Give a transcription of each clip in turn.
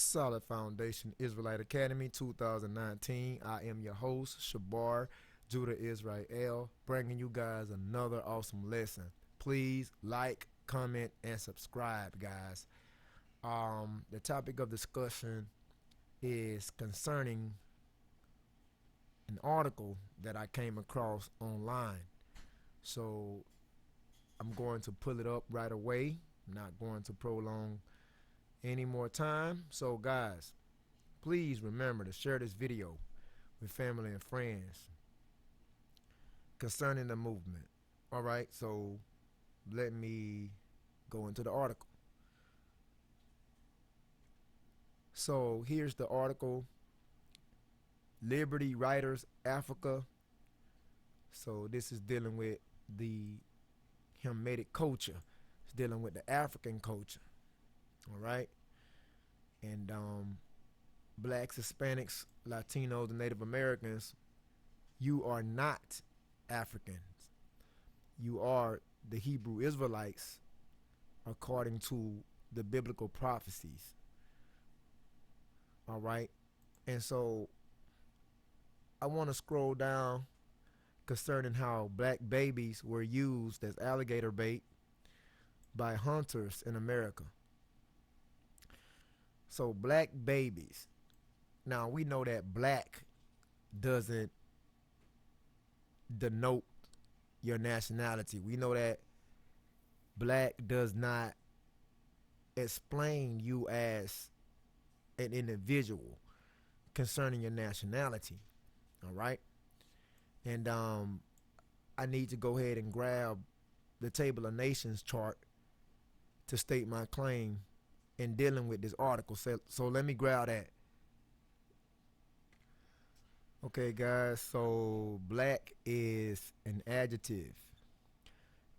Solid Foundation Israelite Academy 2019. I am your host, Shabar Judah Israel, bringing you guys another awesome lesson. Please like, comment, and subscribe, guys. The topic of discussion is concerning an article that I came across online. So I'm going to pull it up right away. I'm not going to prolong any more time. So guys, please remember to share this video with family and friends concerning the movement. All right, so let me go into the article. So here's the article: Liberty Writers Africa. So this is dealing with the Hamitic culture. It's dealing with the African culture. All right, and blacks, Hispanics, Latinos, and Native Americans, you are not Africans. You are the Hebrew Israelites according to the biblical prophecies. All right, and so I want to scroll down concerning how black babies were used as alligator bait by hunters in America. So black babies. Now we know that black doesn't denote your nationality. We know that black does not explain you as an individual concerning your nationality. All right. And I need to go ahead and grab the Table of Nations chart to state my claim in dealing with this article. So let me grab that. Okay, guys, so black is an adjective.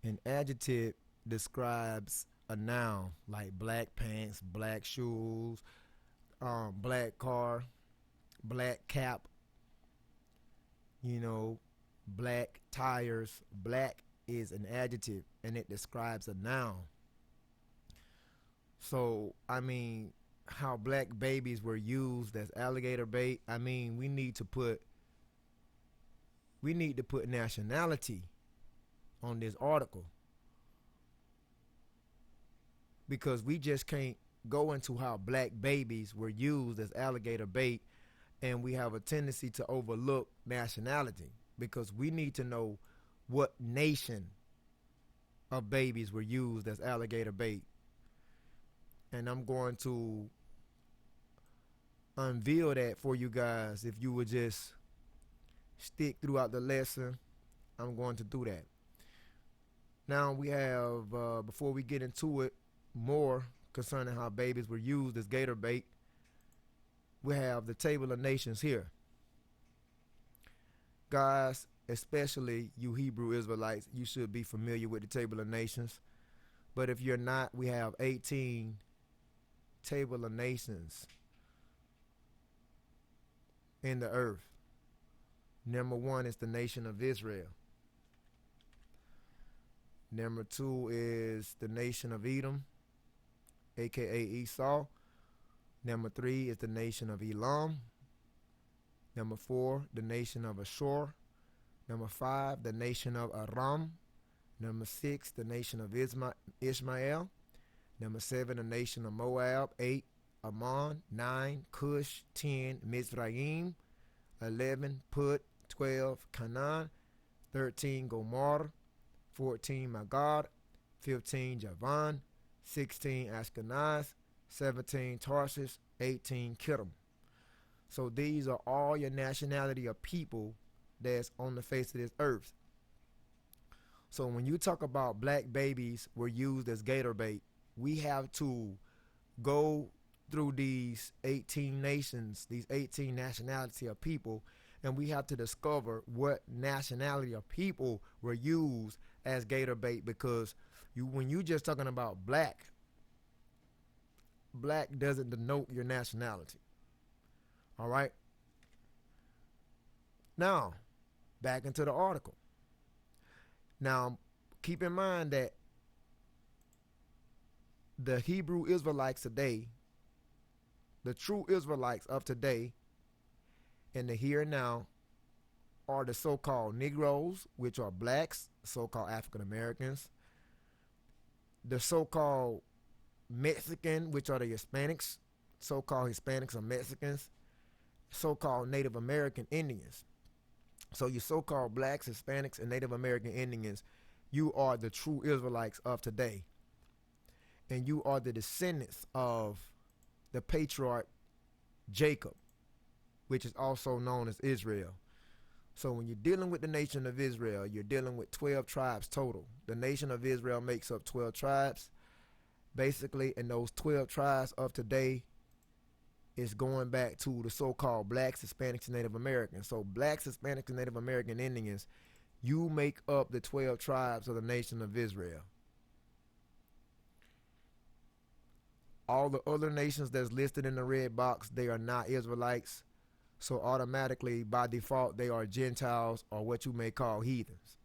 An adjective describes a noun, like black pants, black shoes, black car, black cap, black tires. Black is an adjective and it describes a noun. So, how black babies were used as alligator bait, we need to put nationality on this article, because we just can't go into how black babies were used as alligator bait and we have a tendency to overlook nationality, because we need to know what nation of babies were used as alligator bait. And I'm going to unveil that for you guys. If you would just stick throughout the lesson, I'm going to do that. Now we have, before we get into it more concerning how babies were used as gator bait, we have the Table of Nations here. Guys, especially you Hebrew Israelites, you should be familiar with the Table of Nations. But if you're not, we have 18 Table of Nations in the earth. Number 1 is the nation of Israel. Number 2 is the nation of Edom, aka Esau. Number 3 is the nation of Elam. Number 4, the nation of Ashur. Number 5, the nation of Aram. Number 6, the nation of Ishmael. Number 7, the nation of Moab. 8, Ammon. 9, Cush. 10, Mizraim. 11, Put. 12, Canaan. 13, Gomorrah. 14, Magad. 15, Javan. 16, Ashkenaz. 17, Tarshish. 18, Kittim. So these are all your nationality of people that's on the face of this earth. So when you talk about black babies were used as gator bait, we have to go through these 18 nations, these 18 nationality of people, and we have to discover what nationality of people were used as gator bait, because when you just talking about black doesn't denote your nationality. All right. Now, back into the article. Now, keep in mind that the Hebrew Israelites today The true Israelites of today in the here and now are the so-called Negroes, which are blacks, so-called African Americans, the so-called Mexican, which are the Hispanics, so-called Hispanics or Mexicans, so-called Native American Indians. So you so-called blacks, Hispanics, and Native American Indians, you are the true Israelites of today. And you are the descendants of the patriarch Jacob, which is also known as Israel. So when you're dealing with the nation of Israel, you're dealing with 12 tribes total. The nation of Israel makes up 12 tribes. Basically, and those 12 tribes of today is going back to the so-called blacks, Hispanics, and Native Americans. So blacks, Hispanics, and Native American Indians, you make up the 12 tribes of the nation of Israel. All the other nations that's listed in the red box, they are not Israelites. So automatically, by default, they are Gentiles or what you may call heathens.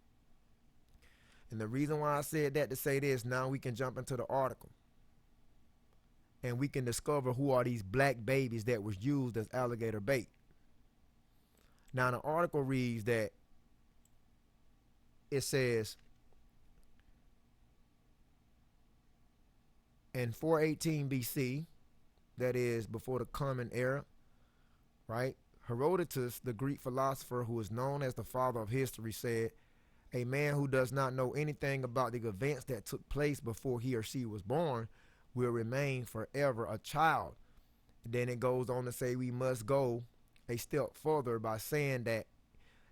And the reason why I said that to say this, now we can jump into the article. And we can discover who are these black babies that was used as alligator bait. Now the article reads that it says, in 418 BC, that is before the Common Era, right? Herodotus, the Greek philosopher who is known as the father of history, said, a man who does not know anything about the events that took place before he or she was born will remain forever a child. Then it goes on to say we must go a step further by saying that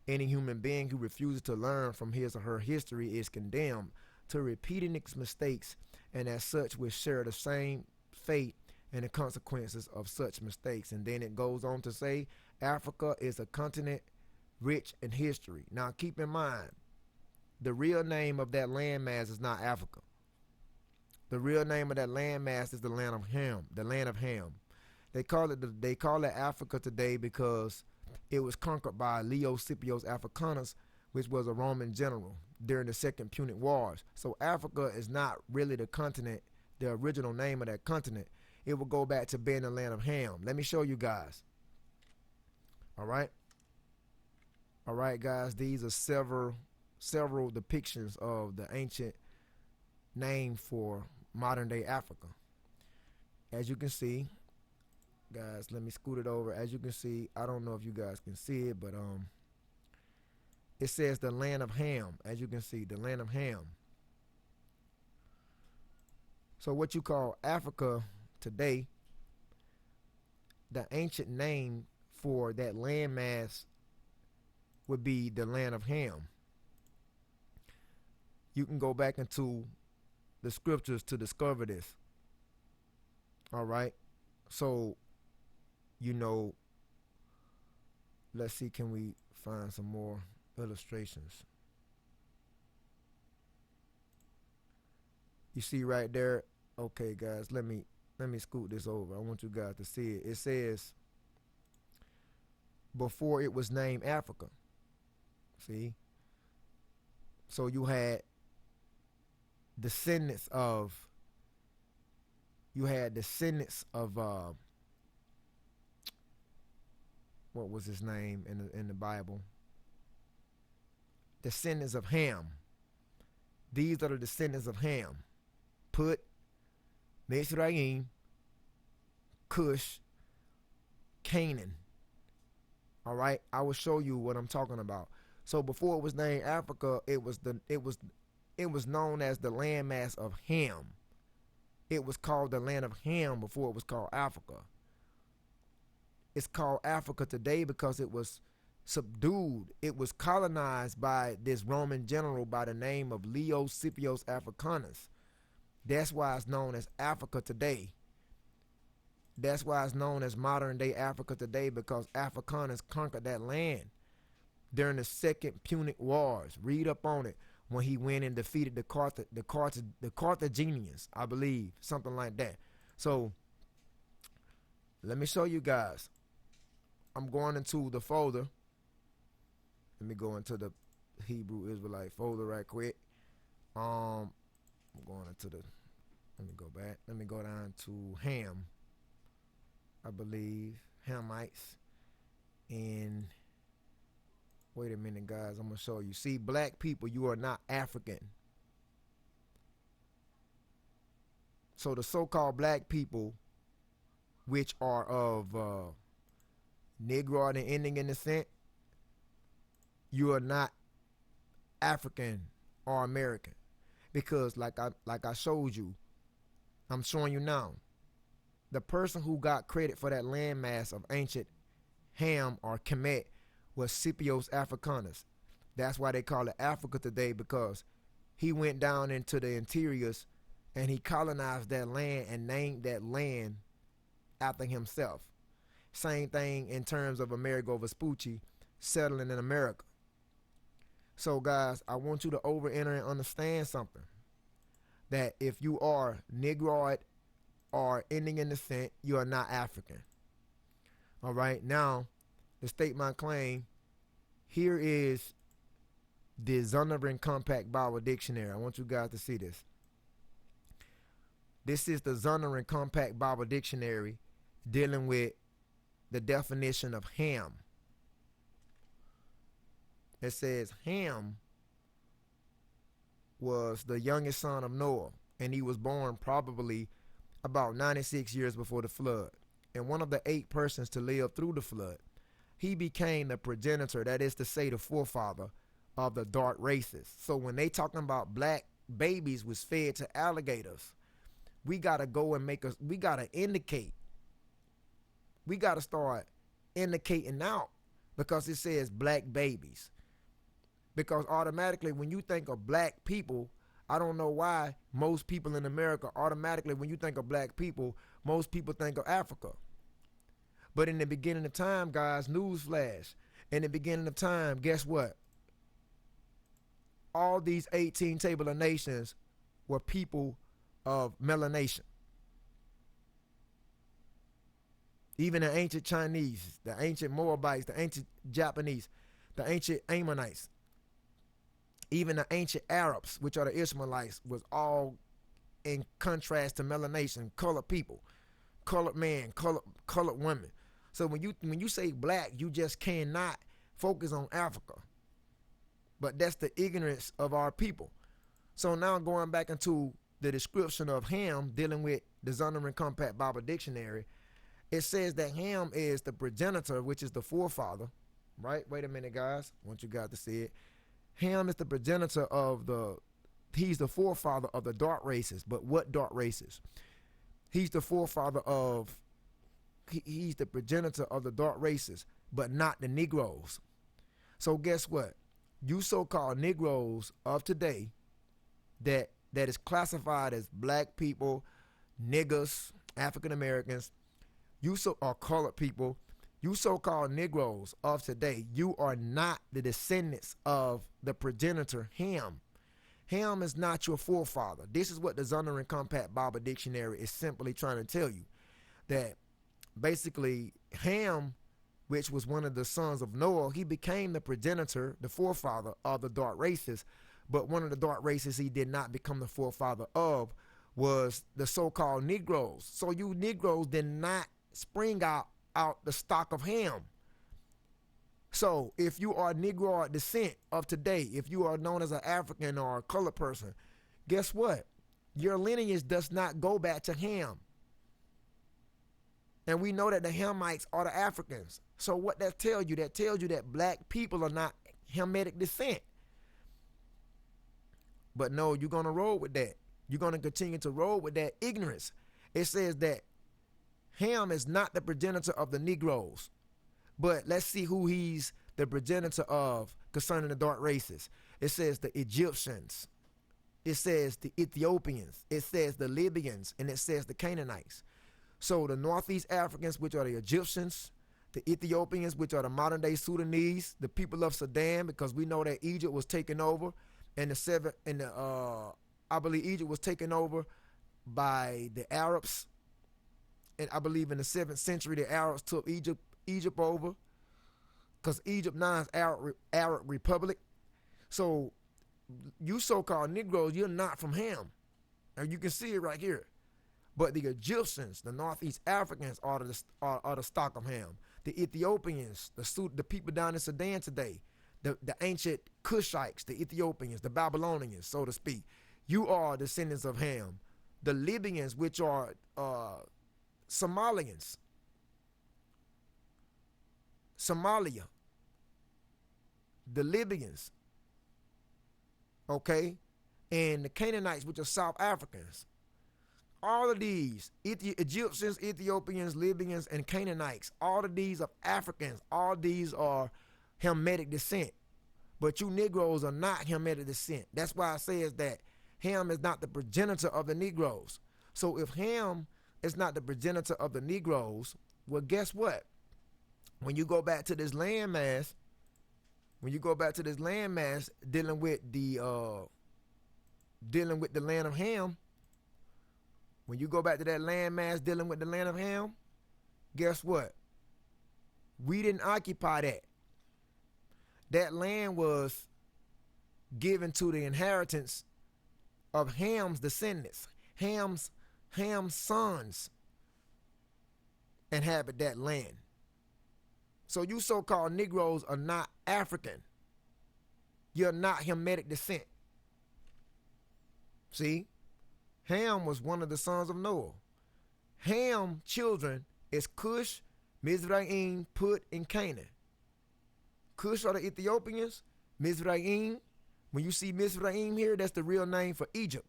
any human being who refuses to learn from his or her history is condemned to repeating its mistakes, and as such will share the same fate and the consequences of such mistakes. And then it goes on to say Africa is a continent rich in history. Now keep in mind, the real name of that landmass is not Africa. The real name of that landmass is the land of Ham, the land of Ham. They call it Africa today because it was conquered by Leo Scipio's Africanus, which was a Roman general during the Second Punic Wars. So Africa is not really the continent, the original name of that continent. It will go back to being the land of Ham. Let me show you guys. All right, guys. These are several depictions of the ancient name for modern day Africa. As you can see, guys, let me scoot it over. As you can see, I don't know if you guys can see it, but it says the land of Ham. As you can see, the land of Ham. So what you call Africa today, the ancient name for that landmass would be the land of Ham. You can go back into the scriptures to discover this. All right. So, let's see, can we find some more illustrations? You see right there. Okay, guys, let me scoot this over. I want you guys to see it. It says before it was named Africa. See? So you had descendants of what was his name in the Bible? Descendants of Ham. These are the descendants of Ham. Put, Mitzrayim, Cush, Canaan. All right, I will show you what I'm talking about. So before it was named Africa, it was known as the landmass of Ham. It was called the land of Ham before it was called Africa. It's called Africa today because it was subdued. It was colonized by this Roman general by the name of Leo Scipio Africanus. That's why it's known as Africa today. That's why it's known as modern day Africa today, because Africanus conquered that land during the Second Punic Wars. Read up on it, when he went and defeated the Carthaginians, I believe, something like that. So let me show you guys. I'm going into the folder. Let me go into the Hebrew Israelite folder right quick. I'm going into let me go back. Let me go down to Ham. I believe, Hamites, and wait a minute, guys, I'm gonna show you. See, black people, you are not African. So the so-called black people, which are of Negroid and Indian descent, you are not African or American, because like I showed you, I'm showing you now. The person who got credit for that landmass of ancient Ham or Kemet was Scipios Africanus. That's why they call it Africa today, because he went down into the interiors and he colonized that land and named that land after himself. Same thing in terms of Amerigo Vespucci settling in America. So guys, I want you to enter and understand something. That if you are Negroid or Indian descent, you are not African. All right, now, to state my claim, here is the Zondervan Compact Bible Dictionary. I want you guys to see this. This is the Zondervan Compact Bible Dictionary dealing with the definition of Ham. It says Ham was the youngest son of Noah, and he was born probably about 96 years before the flood, and one of the 8 persons to live through the flood. He became the progenitor, that is to say the forefather, of the dark races. So when they talking about black babies was fed to alligators, we got to go and we got to indicate. We got to start indicating out, because it says black babies. Because automatically when you think of black people, I don't know why most people in America, automatically when you think of black people, most people think of Africa. But in the beginning of time, guys, newsflash, in the beginning of time, guess what? All these 18 table of nations were people of melanation. Even the ancient Chinese, the ancient Moabites, the ancient Japanese, the ancient Ammonites, even the ancient Arabs, which are the Ishmaelites, was all in contrast to melanation, colored people, colored man, colored women. So when you say black, you just cannot focus on Africa. But that's the ignorance of our people. So now going back into the description of Ham, dealing with the Zondervan Compact Bible Dictionary, it says that Ham is the progenitor, which is the forefather, right? Wait a minute, guys. I want you guys to see it. Ham is the progenitor he's the forefather of the dark races. But what dark races? He's the forefather of, he's the progenitor of the dark races, but not the Negroes. So guess what? You so-called Negroes of today that is classified as black people, niggas, African Americans, or colored people, you so-called Negroes of today, you are not the descendants of the progenitor Ham. Ham is not your forefather. This is what the Zondervan Compact Bible Dictionary is simply trying to tell you. That basically Ham, which was one of the sons of Noah, he became the progenitor, the forefather of the dark races. But one of the dark races he did not become the forefather of was the so-called Negroes. So you Negroes did not spring out the stock of Ham. So if you are Negro descent of today, if you are known as an African or a colored person, guess what? Your lineage does not go back to Ham. And we know that the Hamites are the Africans. So what that tells you? That tells you that black people are not Hamitic descent. But no, you're going to roll with that. You're going to continue to roll with that ignorance. It says that Ham is not the progenitor of the Negroes. But let's see who he's the progenitor of concerning the dark races. It says the Egyptians. It says the Ethiopians. It says the Libyans. And it says the Canaanites. So the Northeast Africans, which are the Egyptians, the Ethiopians, which are the modern day Sudanese, the people of Sudan, because we know that Egypt was taken over, and I believe Egypt was taken over by the Arabs, and I believe in the 7th century the Arabs took Egypt over, because Egypt now is Arab Republic. So you so-called Negroes, you're not from Ham, and you can see it right here. But the Egyptians, the Northeast Africans, are the stock of Ham. The Ethiopians, the people down in Sudan today, the ancient Cushites, the Ethiopians, the Babylonians, so to speak, you are descendants of Ham. The Libyans, which are Somalians, Somalia, the Libyans, okay, and the Canaanites, which are South Africans. All of these, Egyptians, Ethiopians, Libyans, and Canaanites, all of these are Africans. All these are Hamitic descent. But you Negroes are not Hamitic descent. That's why it says that Ham is not the progenitor of the Negroes. So if Ham is not the progenitor of the Negroes, well, guess what? When you go back to this landmass, dealing with the land of Ham, when you go back to that landmass dealing with the land of Ham, guess what? We didn't occupy that. That land was given to the inheritance of Ham's descendants. Ham's sons inhabit that land. So you so-called Negroes are not African. You're not Hamitic descent. See? Ham was one of the sons of Noah. Ham children is Cush, Mizraim, Put, and Canaan. Cush are the Ethiopians. Mizraim, when you see Mizraim here, that's the real name for Egypt.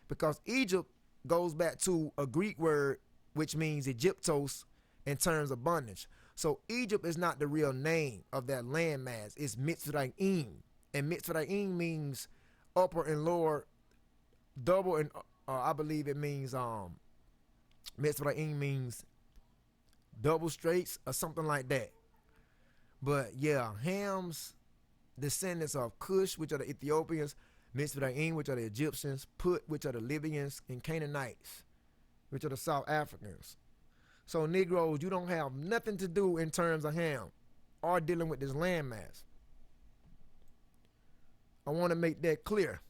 Because Egypt goes back to a Greek word which means Egyptos in terms of bondage. So Egypt is not the real name of that landmass. It's Mitzrayim. And Mitzrayim means upper and lower, double, and I believe it means Mitzrayim means double straights or something like that. But yeah, Ham's descendants of Cush, which are the Ethiopians, Mitzrayim, which are the Egyptians, Put, which are the Libyans, and Canaanites, which are the South Africans. So Negroes, you don't have nothing to do in terms of Ham or dealing with this landmass. I want to make that clear.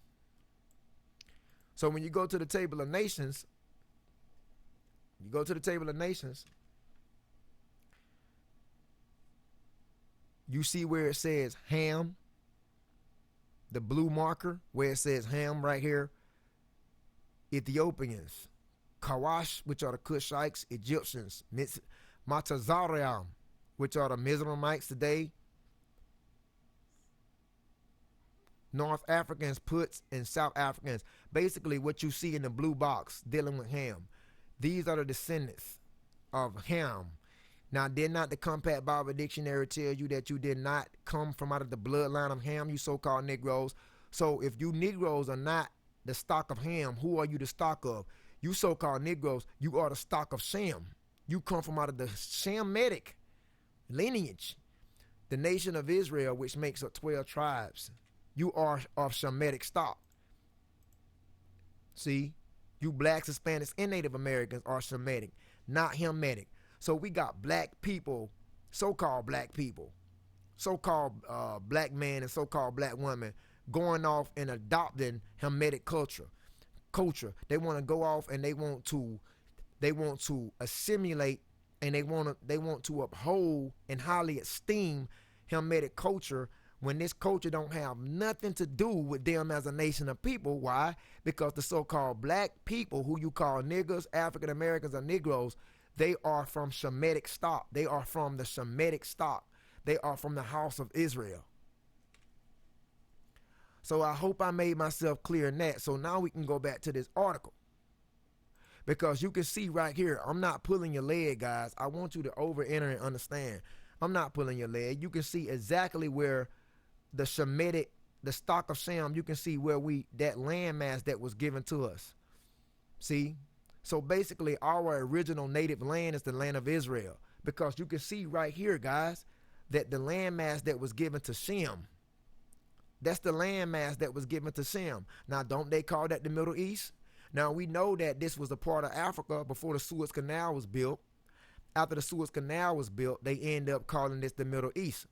So when you go to the table of nations, you see where it says Ham, the blue marker, where it says Ham right here, Ethiopians, Kawash, which are the Cushites, Egyptians, Matazariam, which are the Mizraimites today, North Africans, Puts, and South Africans. Basically what you see in the blue box dealing with Ham. These are the descendants of Ham. Now, did not the Compact Bible Dictionary tell you that you did not come from out of the bloodline of Ham, you so-called Negroes? So if you Negroes are not the stock of Ham, who are you the stock of? You so-called Negroes, you are the stock of Shem. You come from out of the Shemitic lineage. The nation of Israel, which makes up 12 tribes. You are of Shemitic stock. See, you blacks, Hispanics, and Native Americans are Shemitic, not Hamitic. So we got black people, so-called black people, so-called black men and so-called black women going off and adopting Hamitic culture. They want to go off and they want to assimilate, and they want to uphold and highly esteem Hamitic culture, when this culture don't have nothing to do with them as a nation of people. Why? Because the so-called black people, who you call niggers, African Americans, or Negroes, they are from Shemitic stock. They are from the Shemitic stock. They are from the house of Israel. So I hope I made myself clear in that. So now we can go back to this article. Because you can see right here, I'm not pulling your leg, guys. I want you to enter and understand. I'm not pulling your leg. You can see exactly where the Shemitic, the stock of Shem, you can see where that landmass that was given to us. See? So basically our original native land is the land of Israel. Because you can see right here, guys, that the landmass that was given to Shem, that's the landmass that was given to Shem. Now, don't they call that the Middle East? Now, we know that this was a part of Africa before the Suez Canal was built. After the Suez Canal was built, they end up calling this the Middle East.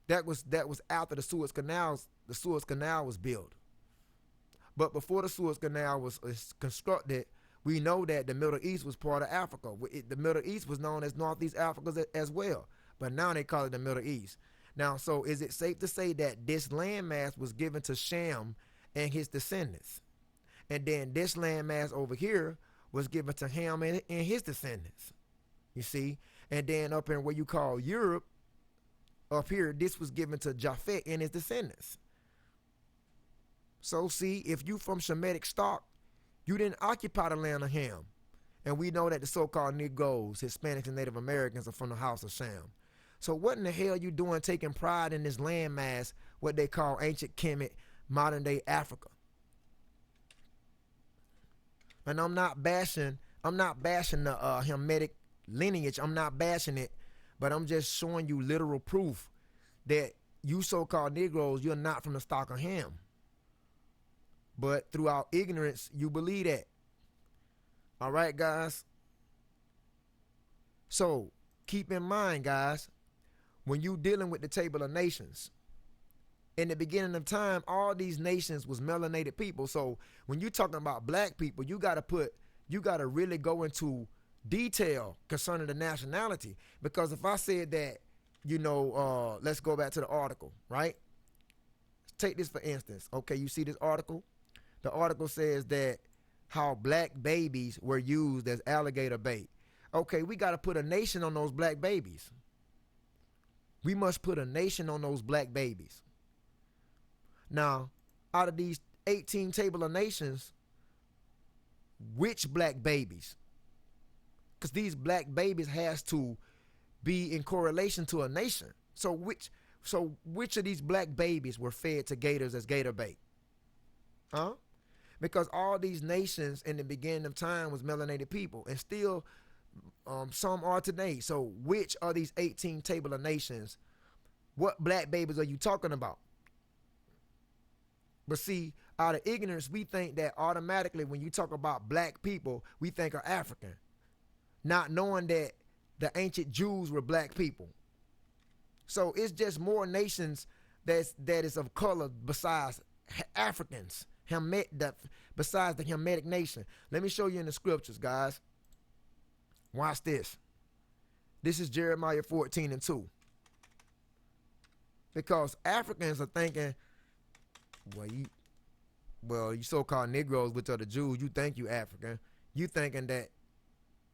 That was after the Suez Canal was built. But before the Suez Canal was constructed, We know that the Middle East was part of Africa. The Middle East was known as Northeast Africa as well, but now they call it the Middle East. Now, so is it safe to say that this landmass was given to Shem and his descendants? And then this landmass over here was given to Ham and his descendants. You see? And then up in what you call Europe, up here, this was given to Japhet and his descendants. So see, if you from Shemitic stock, you didn't occupy the land of Ham. And we know that the so-called Negroes, Hispanics, and Native Americans are from the house of Shem. So what in the hell you doing taking pride in this landmass, what they call ancient Kemet, modern day Africa? And I'm not bashing the Hamitic lineage. I'm not bashing it, but I'm just showing you literal proof that you so-called Negroes, you're not from the stock of Ham. But throughout ignorance, you believe that. All right, guys? So keep in mind, guys, when you dealing with the table of nations, in the beginning of time, all these nations was melanated people. So when you're talking about black people, you got to really go into detail concerning the nationality. Because if I said that, let's go back to the article, right? Take this for instance. Okay, you see this article? The article says that how black babies were used as alligator bait. Okay, we got to put a nation on those black babies. We must put a nation on those black babies. Now, out of these 18 table of nations, which black babies? Because these black babies has to be in correlation to a nation. So which of these black babies were fed to gators as gator bait? Huh? Because all these nations in the beginning of time was melanated people, and still some are today. So which of these 18 table of nations, what black babies are you talking about? But see, out of ignorance, we think that automatically when you talk about black people, we think of African, not knowing that the ancient Jews were black people. So it's just more nations that is of color besides Africans. Besides the Hamitic nation. Let me show you in the scriptures, guys. Watch this. This is Jeremiah 14:2. Because Africans are thinking, you so-called Negroes, which are the Jews, you think you African. You thinking that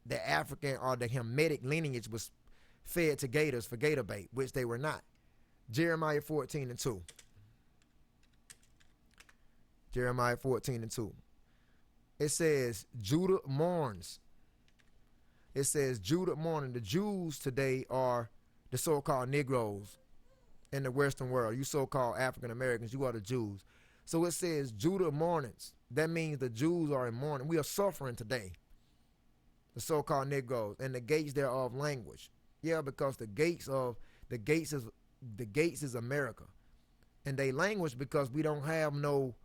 the African or the Hamitic lineage was fed to gators for gator bait, which they were not. Jeremiah 14:2. Jeremiah 14:2. It says, Judah mourns. It says, Judah mourning. The Jews today are the so-called Negroes in the Western world. You so-called African Americans, you are the Jews. So it says, Judah mournings. That means the Jews are in mourning. We are suffering today. The so-called Negroes and the gates thereof language. Yeah, because the gates is America. And they language because we don't have no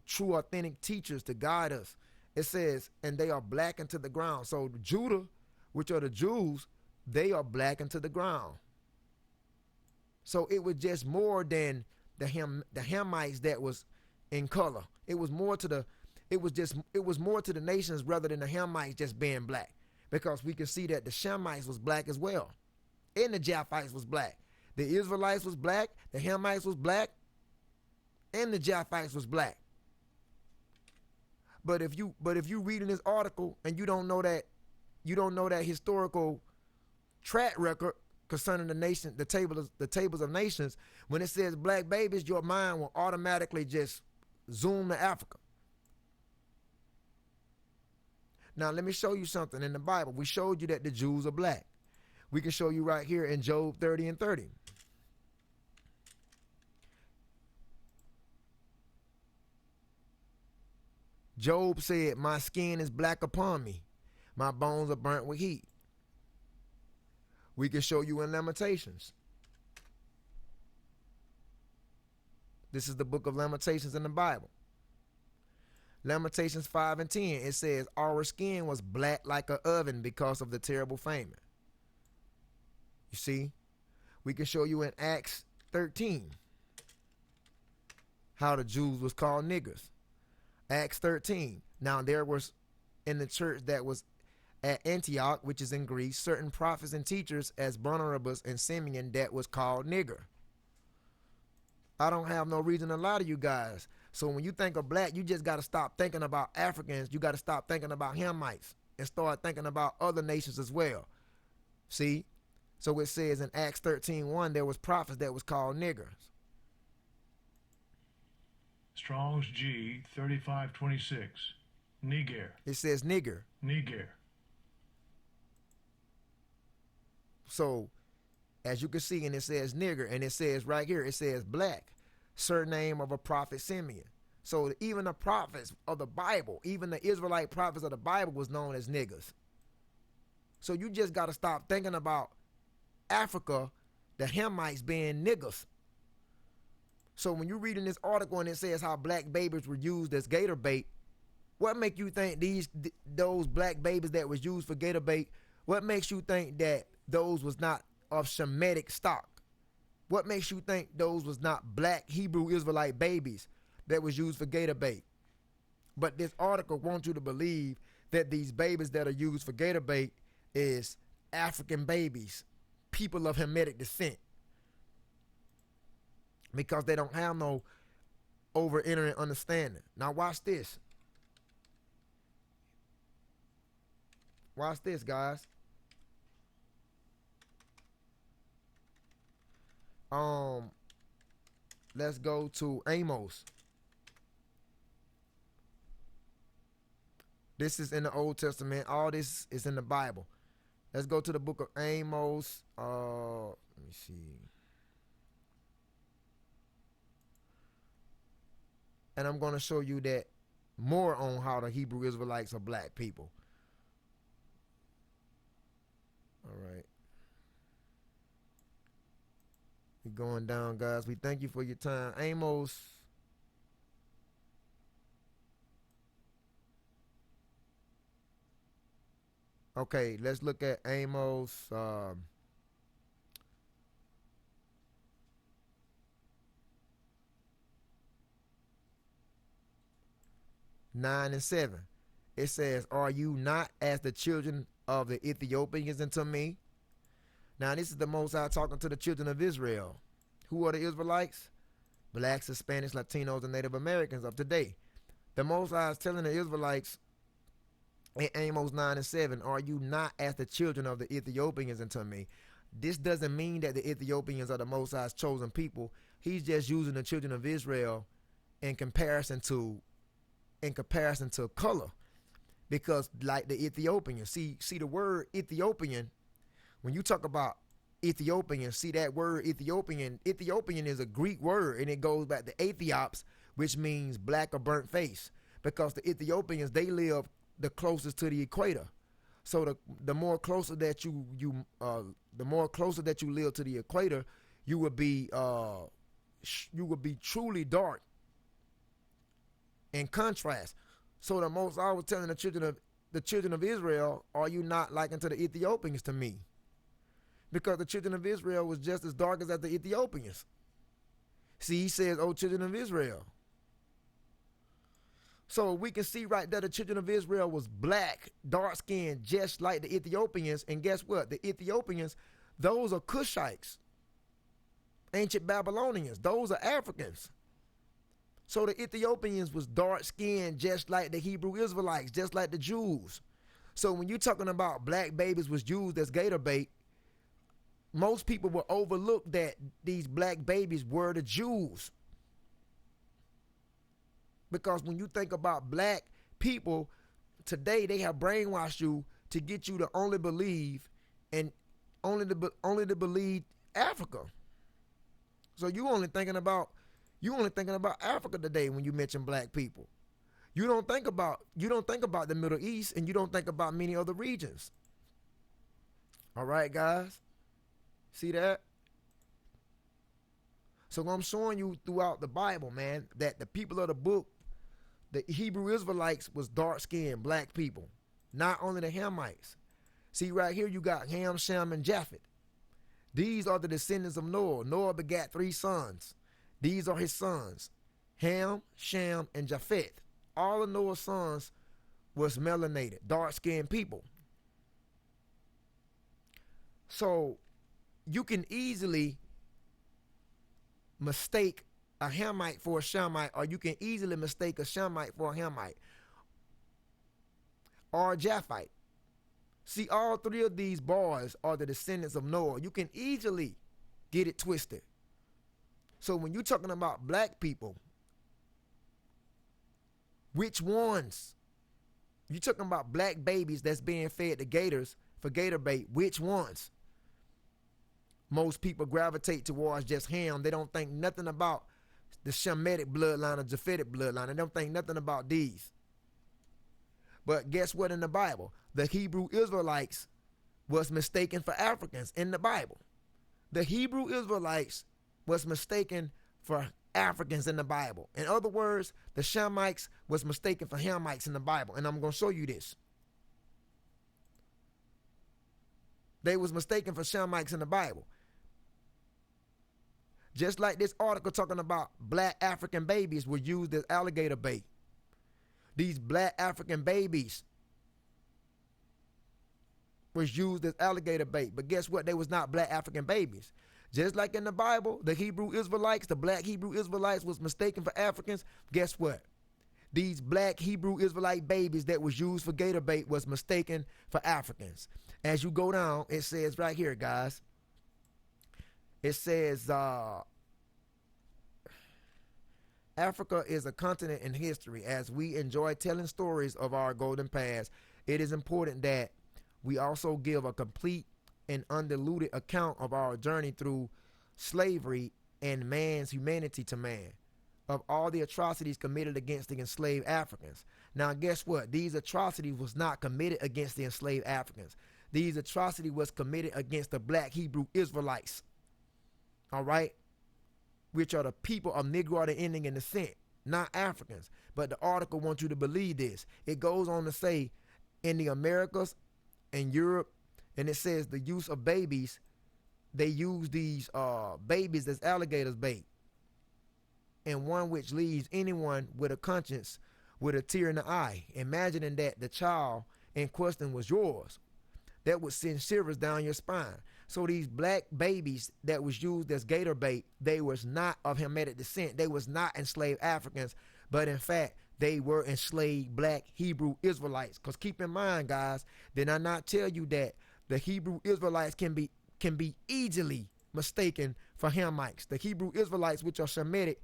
true authentic teachers to guide us. It says, and they are blackened to the ground. So Judah, which are the Jews, they are blackened to the ground. So it was just more than the Hamites that was in color. It was more to the nations rather than the Hamites just being black. Because we can see that the Shemites was black as well. And the Japhites was black. The Israelites was black, the Hamites was black, and the Japhites was black. But if you reading this article and you don't know that historical track record concerning the nation, the tables of nations, when it says black babies, your mind will automatically just zoom to Africa. Now let me show you something in the Bible. We showed you that the Jews are black. We can show you right here in Job 30:30. Job said, my skin is black upon me. My bones are burnt with heat. We can show you in Lamentations. This is the book of Lamentations in the Bible. Lamentations 5:10, it says, our skin was black like an oven because of the terrible famine. You see? We can show you in Acts 13 how the Jews was called niggers. Acts 13. Now there was in the church that was at Antioch, which is in Greece, certain prophets and teachers as Barnabas and Simeon that was called nigger. I don't have no reason to lie to you guys. So when you think of black, you just got to stop thinking about Africans. You got to stop thinking about Hamites and start thinking about other nations as well. See? So it says in Acts 13:1, there was prophets that was called niggers. Strong's G 3526. Niger. It says nigger. Niger. So as you can see, and it says nigger, and it says right here, it says black, surname of a prophet Simeon. So even the prophets of the Bible, even the Israelite prophets of the Bible was known as niggers. So you just got to stop thinking about Africa, the Hamites being niggers. So when you're reading this article and it says how black babies were used as gator bait, what make you think those black babies that was used for gator bait, what makes you think that those was not of Shemitic stock? What makes you think those was not black Hebrew Israelite babies that was used for gator bait? But this article wants you to believe that these babies that are used for gator bait is African babies, people of Hamitic descent, because they don't have no over-entering understanding. Now watch this. Watch this, guys. Let's go to Amos. This is in the Old Testament. All this is in the Bible. Let's go to the book of Amos. Let me see. And I'm going to show you that more on how the Hebrew Israelites are black people. All right. We're going down, guys. We thank you for your time. Amos. Okay, let's look at Amos. 9 and 7. It says, "Are you not as the children of the Ethiopians unto me?" Now this is the Most High talking to the children of Israel. Who are the Israelites? Blacks, Hispanics, Latinos, and Native Americans of today. The Most High is telling the Israelites in Amos 9 and 7, "Are you not as the children of the Ethiopians unto me?" This doesn't mean that the Ethiopians are the Most High's chosen people. He's just using the children of Israel in comparison to color. Because like the Ethiopians, see the word Ethiopian, when you talk about Ethiopian, see that word Ethiopian is a Greek word, and it goes back to Ethiops, which means black or burnt face, because the Ethiopians, they live the closest to the equator. So the more closer that you live to the equator, you would be truly dark. In contrast, so the Most High was telling the children of Israel, "Are you not like unto the Ethiopians to me?" Because the children of Israel was just as dark as the Ethiopians. See, he says, "Oh, children of Israel." So we can see right there the children of Israel was black, dark skinned, just like the Ethiopians. And guess what? The Ethiopians, those are Cushites, ancient Babylonians. Those are Africans. So the Ethiopians was dark skinned, just like the Hebrew Israelites, just like the Jews. So when you're talking about black babies was used as gator bait, most people will overlook that these black babies were the Jews. Because when you think about black people today, they have brainwashed you to get you to only believe and only to believe Africa. So you only thinking about Africa today when you mention black people. You don't think about the Middle East, and you don't think about many other regions. All right, guys. See that? So I'm showing you throughout the Bible, man, that the people of the book, the Hebrew Israelites, was dark-skinned black people. Not only the Hamites. See right here, you got Ham, Shem, and Japheth. These are the descendants of Noah. Noah begat 3 sons. These are his sons, Ham, Shem, and Japheth. All of Noah's sons was melanated, dark-skinned people. So you can easily mistake a Hamite for a Shamite, or you can easily mistake a Shamite for a Hamite or a Japhite. See, all three of these boys are the descendants of Noah. You can easily get it twisted. So when you're talking about black people, which ones? You're talking about black babies that's being fed to gators for gator bait. Which ones? Most people gravitate towards just Ham. They don't think nothing about the Shemitic bloodline or Japhetic bloodline. They don't think nothing about these. But guess what in the Bible? The Hebrew Israelites was mistaken for Africans in the Bible. The Hebrew Israelites was mistaken for Africans in the Bible. In other words, the Shemites was mistaken for Hamites in the Bible. And I'm going to show you this. They was mistaken for Shemites in the Bible. Just like this article talking about black African babies were used as alligator bait. These black African babies was used as alligator bait. But guess what? They was not black African babies. Just like in the Bible, the Hebrew Israelites, the black Hebrew Israelites was mistaken for Africans. Guess what? These black Hebrew Israelite babies that was used for gator bait was mistaken for Africans. As you go down, it says right here, guys. It says, Africa is a continent in history. As we enjoy telling stories of our golden past, it is important that we also give a complete and undiluted account of our journey through slavery and man's humanity to man, of all the atrocities committed against the enslaved Africans. Now, guess what? These atrocities was not committed against the enslaved Africans. These atrocities was committed against the black Hebrew Israelites. All right? Which are the people of Negro ending in descent, not Africans. But the article wants you to believe this. It goes on to say, in the Americas and Europe, and it says the use of babies, they use these babies as alligators bait. And one which leaves anyone with a conscience with a tear in the eye, imagining that the child in question was yours. That would send shivers down your spine. So these black babies that was used as gator bait, they was not of Hamitic descent. They was not enslaved Africans, but in fact, they were enslaved black Hebrew Israelites. Because keep in mind, guys, did I not tell you that the Hebrew Israelites can be easily mistaken for Hamites? The Hebrew Israelites, which are Shemitic,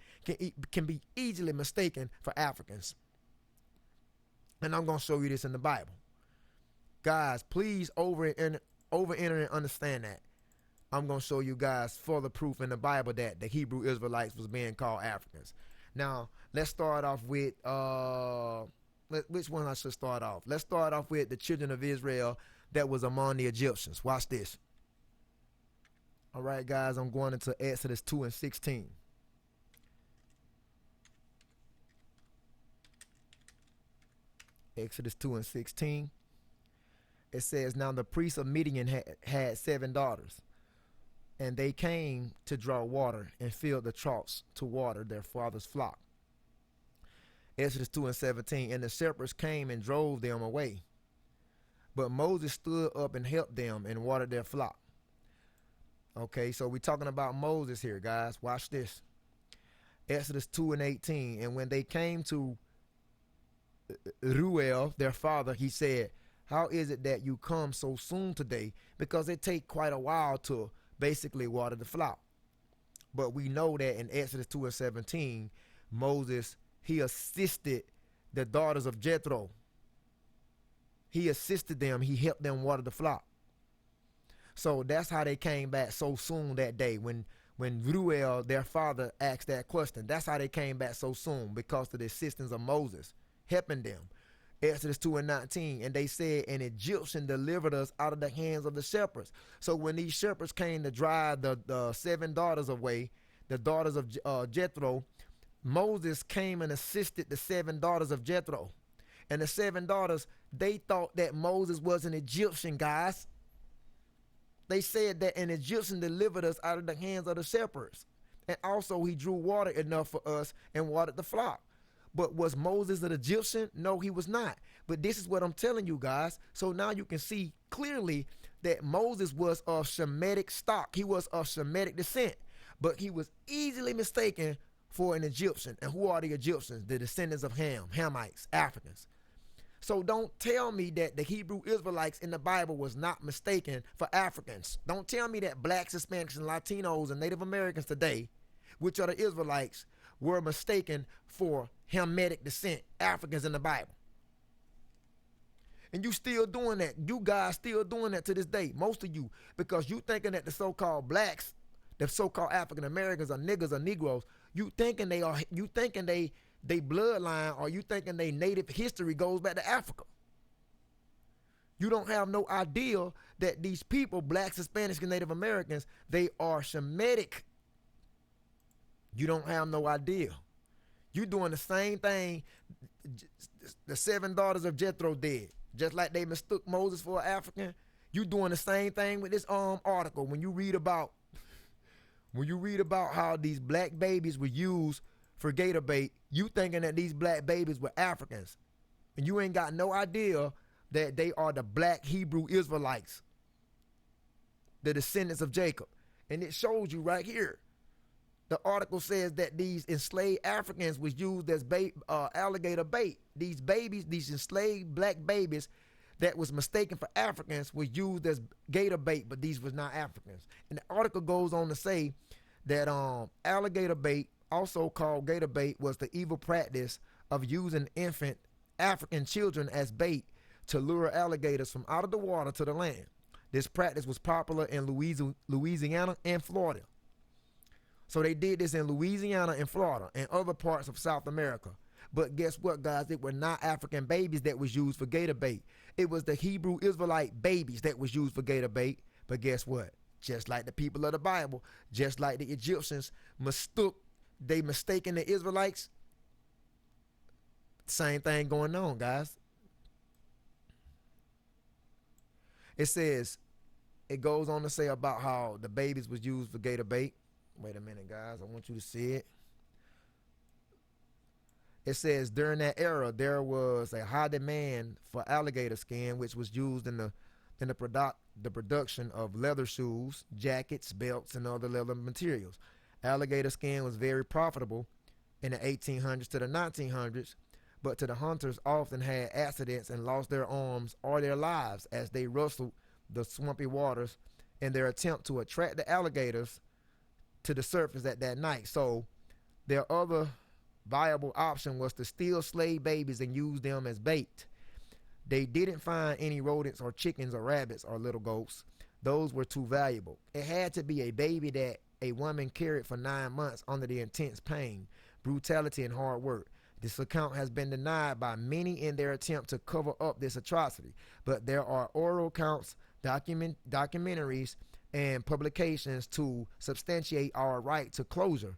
can be easily mistaken for Africans. And I'm going to show you this in the Bible. Guys, please over enter and understand that. I'm going to show you guys further proof in the Bible that the Hebrew Israelites was being called Africans. Now, let's start off with, which one I should start off? Let's start off with the children of Israel that was among the Egyptians. Watch this. All right, guys, I'm going into Exodus 2 and 16. Exodus 2 and 16. It says, now the priest of Midian had 7 daughters, and they came to draw water and filled the troughs to water their father's flock. Exodus 2 and 17, and the shepherds came and drove them away. But Moses stood up and helped them and watered their flock. Okay, so we're talking about Moses here, guys. Watch this. Exodus 2 and 18, and when they came to Reuel, their father, he said, how is it that you come so soon today? Because it take quite a while to basically water the flock. But we know that in Exodus 2 and 17, Moses, he assisted the daughters of Jethro. He assisted them. He helped them water the flock. So that's how they came back so soon that day. When Reuel, their father, asked that question, that's how they came back so soon, because of the assistance of Moses helping them. Exodus 2 and 19, and they said, an Egyptian delivered us out of the hands of the shepherds. So when these shepherds came to drive the 7 daughters away, the daughters of Jethro, Moses came and assisted the 7 daughters of Jethro. And the 7 daughters, they thought that Moses was an Egyptian, guys. They said that an Egyptian delivered us out of the hands of the shepherds. And also he drew water enough for us and watered the flock. But was Moses an Egyptian? No, he was not. But this is what I'm telling you guys. So now you can see clearly that Moses was of Shemitic stock. He was of Shemitic descent. But he was easily mistaken for an Egyptian. And who are the Egyptians? The descendants of Ham, Hamites, Africans. So don't tell me that the Hebrew Israelites in the Bible was not mistaken for Africans. Don't tell me that blacks, Hispanics, and Latinos and Native Americans today, which are the Israelites, were mistaken for Hamitic descent, Africans in the Bible. And you still doing that. You guys still doing that to this day, most of you, because you thinking that the so-called blacks, the so-called African Americans or niggas or Negroes, you thinking they bloodline, or you thinking they native history goes back to Africa. You don't have no idea that these people, blacks, Hispanics, and Native Americans, they are Shemitic. You don't have no idea. You doing the same thing the 7 daughters of Jethro did. Just like they mistook Moses for an African, you doing the same thing with this article. When you read about how these black babies were used for gator bait, you thinking that these black babies were Africans. And you ain't got no idea that they are the black Hebrew Israelites, the descendants of Jacob. And it shows you right here. The article says that these enslaved Africans was used as alligator bait. These babies, these enslaved black babies that was mistaken for Africans, was used as gator bait, but these was not Africans. And the article goes on to say that alligator bait, also called gator bait, was the evil practice of using infant African children as bait to lure alligators from out of the water to the land. This practice was popular in Louisiana and Florida. So they did this in Louisiana and Florida and other parts of South America. But guess what, guys? It were not African babies that was used for gator bait. It was the Hebrew Israelite babies that was used for gator bait. But guess what? Just like the people of the Bible, just like the Egyptians mistaken the Israelites. Same thing going on, guys. It goes on to say about how the babies was used for gator bait. Wait a minute, guys. I want you to see it. It says during that era, there was a high demand for alligator skin, which was used in the production of leather shoes, jackets, belts, and other leather materials. Alligator skin was very profitable in the 1800s to the 1900s, but to the hunters often had accidents and lost their arms or their lives as they rustled the swampy waters in their attempt to attract the alligators to the surface at that night. So their other viable option was to steal slave babies and use them as bait. They didn't find any rodents or chickens or rabbits or little goats. Those were too valuable. It had to be a baby that a woman carried for 9 months under the intense pain, brutality, and hard work. This account has been denied by many in their attempt to cover up this atrocity, but there are oral accounts, documentaries, and publications to substantiate our right to closure,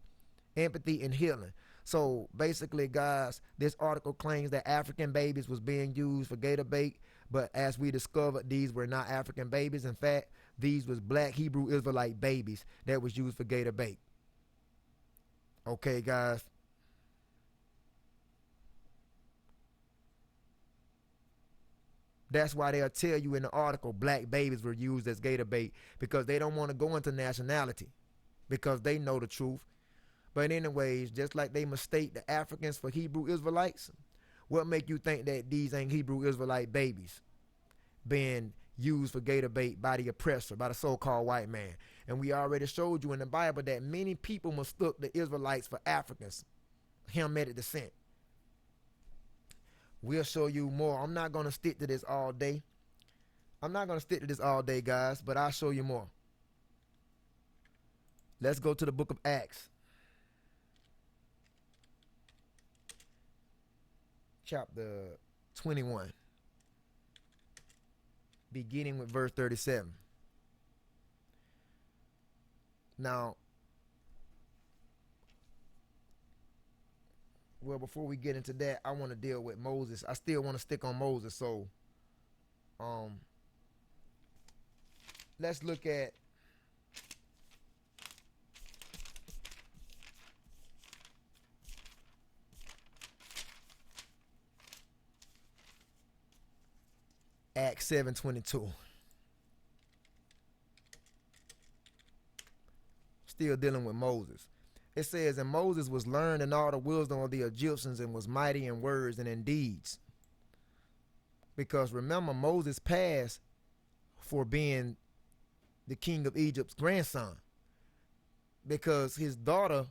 empathy, and healing. So basically, guys, this article claims that African babies was being used for gator bait, but as we discovered, these were not African babies. In fact, these was black Hebrew Israelite babies that was used for gator bait. Okay, guys. That's why they'll tell you in the article black babies were used as gator bait, because they don't want to go into nationality, because they know the truth. But anyways, just like they mistake the Africans for Hebrew Israelites, what make you think that these ain't Hebrew Israelite babies being used for gator bait by the oppressor, by the so-called white man? And we already showed you in the Bible that many people mistook the Israelites for Africans, Hamitic descent. We'll show you more. I'm not going to stick to this all day. Guys, but I'll show you more. Let's go to the book of Acts. Chapter 21. Beginning with verse 37. Now, well, before we get into that, I want to deal with Moses. I still want to stick on Moses. So, let's look at 7:22. Still dealing with Moses. It says, and Moses was learned in all the wisdom of the Egyptians and was mighty in words and in deeds. Because remember, Moses passed for being the king of Egypt's grandson. Because his daughter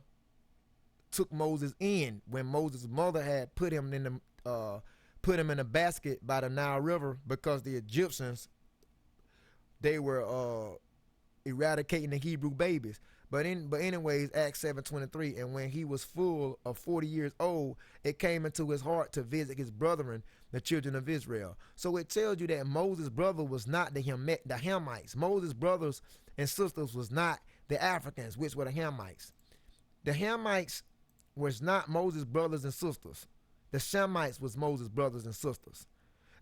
took Moses in when Moses' mother had put him in a basket by the Nile River, because the Egyptians, they were eradicating the Hebrew babies. But anyways, Acts 7:23, and when he was full of 40 years old, it came into his heart to visit his brethren, the children of Israel. So it tells you that Moses' brother was not the Hamites. Moses' brothers and sisters was not the Africans, which were the Hamites. The Hamites was not Moses' brothers and sisters. The Shemites was Moses' brothers and sisters.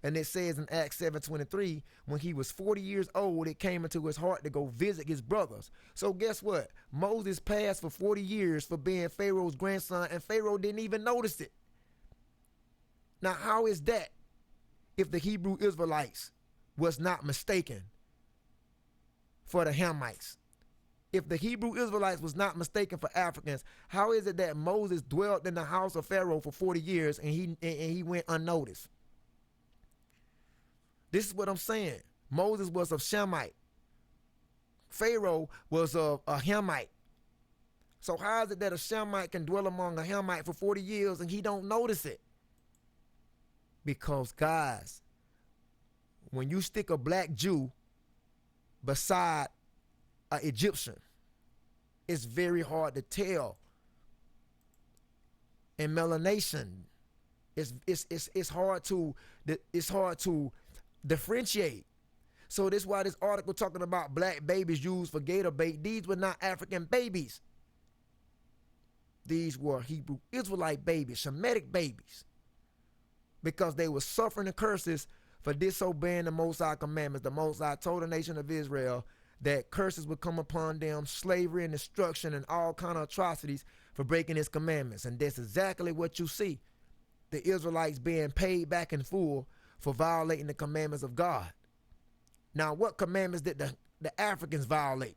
And it says in Acts 7:23, when he was 40 years old, it came into his heart to go visit his brothers. So guess what? Moses passed for 40 years for being Pharaoh's grandson, and Pharaoh didn't even notice it. Now, how is that if the Hebrew Israelites was not mistaken for the Hamites? If the Hebrew Israelites was not mistaken for Africans, how is it that Moses dwelt in the house of Pharaoh for 40 years and he went unnoticed? This is what I'm saying. Moses was of Shemite. Pharaoh was of a Hamite. So how is it that a Shemite can dwell among a Hamite for 40 years and he don't notice it? Because, guys, when you stick a black Jew beside an Egyptian, it's very hard to tell. And melanation, it's hard to differentiate. So this is why this article talking about black babies used for gator bait. These were not African babies. These were Hebrew Israelite babies, Semitic babies, because they were suffering the curses for disobeying the Most High commandments. The Most High told the nation of Israel that curses would come upon them, slavery and destruction and all kind of atrocities for breaking his commandments. And that's exactly what you see. The Israelites being paid back in full for violating the commandments of God. Now, what commandments did the Africans violate?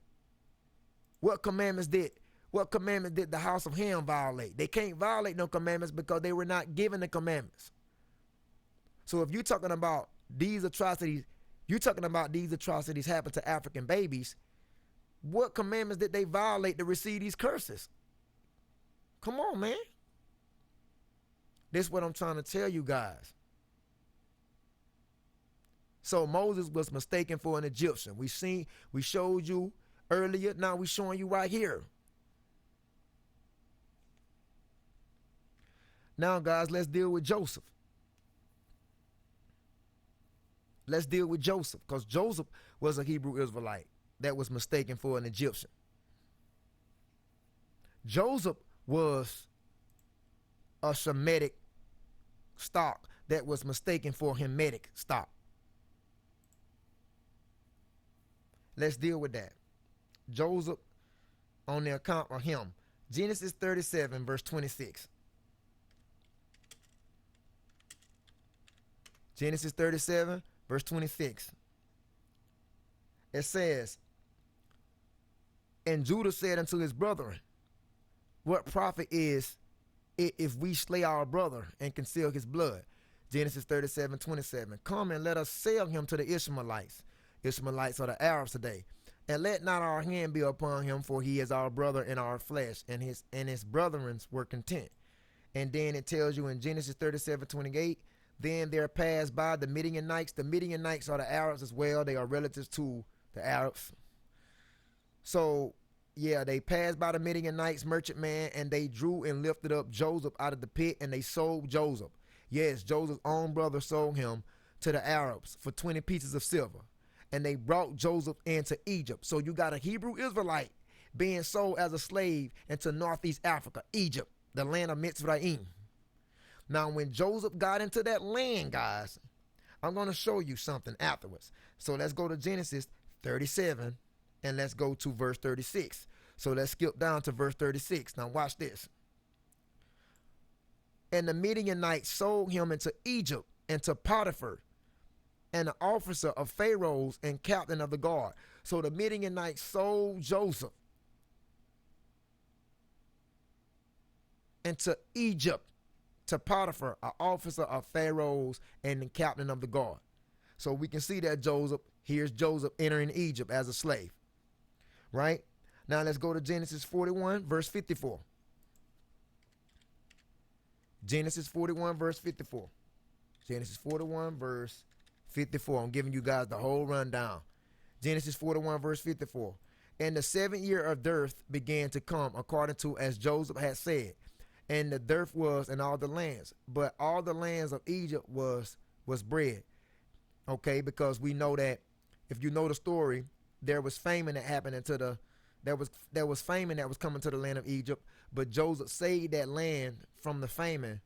What commandments did the house of Ham violate? They can't violate no commandments because they were not given the commandments. So if you're talking about these atrocities, happen to African babies, what commandments did they violate to receive these curses? Come on, man. This is what I'm trying to tell you guys. So Moses was mistaken for an Egyptian. We showed you earlier. Now we're showing you right here. Now, guys, let's deal with Joseph. Let's deal with Joseph, because Joseph was a Hebrew Israelite that was mistaken for an Egyptian. Joseph was a Semitic stock that was mistaken for Hamitic stock. Let's deal with that. Joseph on the account of him. Genesis 37, verse 26. Genesis 37, verse 26. It says, and Judah said unto his brethren, what profit is it if we slay our brother and conceal his blood? Genesis 37, 27. Come and let us sell him to the Ishmaelites. Ishmaelites are the Arabs today. And let not our hand be upon him, for he is our brother in our flesh. And his brethren were content. And then it tells you in Genesis 37, 28, then there passed by the Midianites. The Midianites are the Arabs as well. They are relatives to the Arabs. So, yeah, they passed by the Midianites, merchantman, and they drew and lifted up Joseph out of the pit, and they sold Joseph. Yes, Joseph's own brother sold him to the Arabs for 20 pieces of silver. And they brought Joseph into Egypt. So you got a Hebrew Israelite being sold as a slave into Northeast Africa, Egypt, the land of Mitzrayim. Now, when Joseph got into that land, guys, I'm going to show you something afterwards. So let's go to Genesis 37 and let's go to verse 36. So let's skip down to verse 36. Now watch this. And the Midianites sold him into Egypt and to Potiphar, and an officer of Pharaoh's and captain of the guard. So the Midianites sold Joseph into Egypt to Potiphar, an officer of Pharaoh's and the captain of the guard. So we can see that here's Joseph entering Egypt as a slave, right? Now let's go to Genesis 41, verse 54. Genesis 41, verse 54. Genesis 41, verse 54. I'm giving you guys the whole rundown. Genesis 41, verse 54. And the 7th year of dearth began to come, according to as Joseph had said. And the dearth was in all the lands, but all the lands of Egypt was bread. Okay, because we know that if you know the story, there was famine that happened there was famine that was coming to the land of Egypt, but Joseph saved that land from the famine.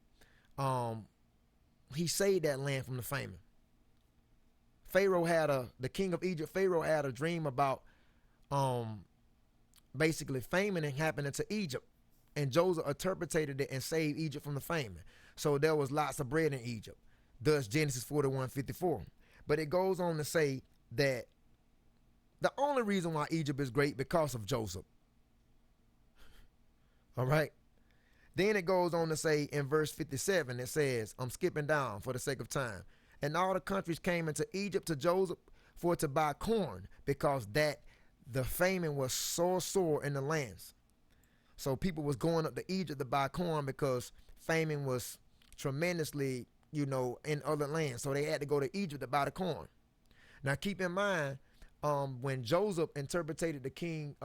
He saved that land from the famine. The king of Egypt, Pharaoh had a dream about basically famine happening to Egypt. And Joseph interpreted it and saved Egypt from the famine. So there was lots of bread in Egypt. Thus Genesis 41:54. But it goes on to say that the only reason why Egypt is great because of Joseph. All right. Then it goes on to say in verse 57, it says, I'm skipping down for the sake of time. And all the countries came into Egypt to Joseph for to buy corn, because that the famine was so sore in the lands. So people was going up to Egypt to buy corn because famine was tremendously, in other lands. So they had to go to Egypt to buy the corn. Now keep in mind, when Joseph interpreted the king,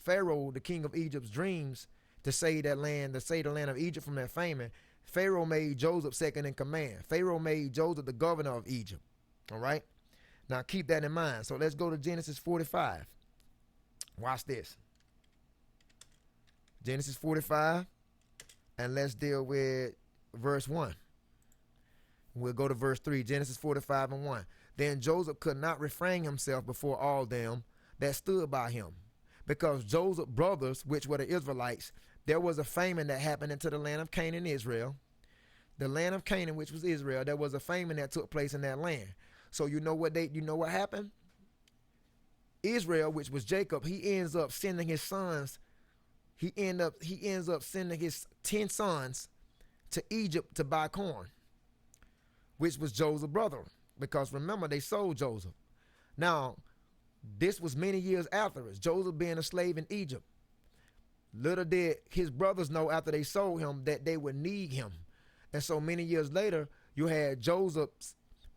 Pharaoh, the king of Egypt's dreams, to save the land of Egypt from that famine, Pharaoh made Joseph second in command. Pharaoh made Joseph the governor of Egypt. All right. Now keep that in mind. So let's go to Genesis 45. Watch this. Genesis 45, and let's deal with verse 1. We'll go to verse 3, Genesis 45 and 1. Then Joseph could not refrain himself before all them that stood by him, because Joseph's brothers, which were the Israelites, there was a famine that happened into the land of Canaan, Israel. The land of Canaan, which was Israel, there was a famine that took place in that land. So you know what happened? Israel, which was Jacob, he ends up sending his sons. He ends up sending his 10 sons to Egypt to buy corn, which was Joseph's brother, because remember, they sold Joseph. Now, this was many years afterwards, Joseph being a slave in Egypt. Little did his brothers know after they sold him that they would need him. And so many years later, you had Joseph's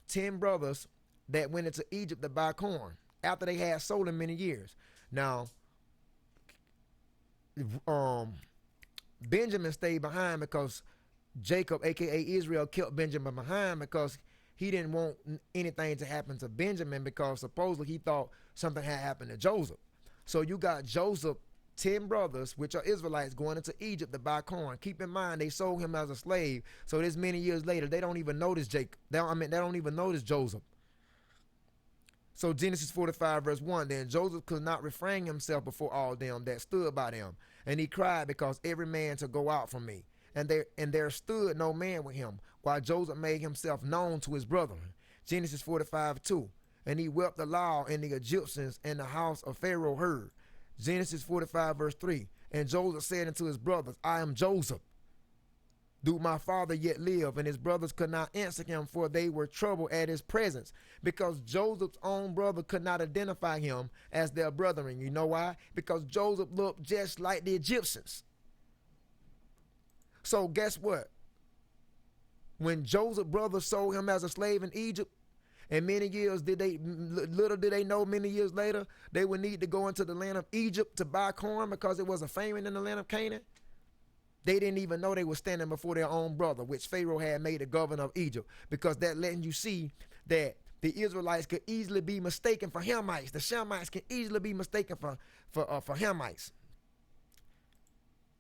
10 brothers that went into Egypt to buy corn after they had sold him many years. Now, Benjamin stayed behind because Jacob, aka Israel, kept Benjamin behind because he didn't want anything to happen to Benjamin, because supposedly he thought something had happened to Joseph. So you got Joseph, 10 brothers, which are Israelites, going into Egypt to buy corn. Keep in mind, they sold him as a slave. So this many years later, they don't even notice Jacob. They don't even notice Joseph. So Genesis 45 verse 1, then Joseph could not refrain himself before all them that stood by them. And he cried, because every man to go out from me. And there stood no man with him, while Joseph made himself known to his brethren. Genesis 45:2, and he wept aloud, and the Egyptians and the house of Pharaoh heard. Genesis 45 verse 3, and Joseph said unto his brothers, I am Joseph. Do my father yet live? And his brothers could not answer him, for they were troubled at his presence, because Joseph's own brother could not identify him as their brethren. You know why? Because Joseph looked just like the Egyptians. So guess what? When Joseph's brothers sold him as a slave in Egypt, and little did they know, many years later, they would need to go into the land of Egypt to buy corn because it was a famine in the land of Canaan. They didn't even know they were standing before their own brother, which Pharaoh had made the governor of Egypt, because that letting you see that the Israelites could easily be mistaken for Hamites. The Shemites can easily be mistaken for Hamites.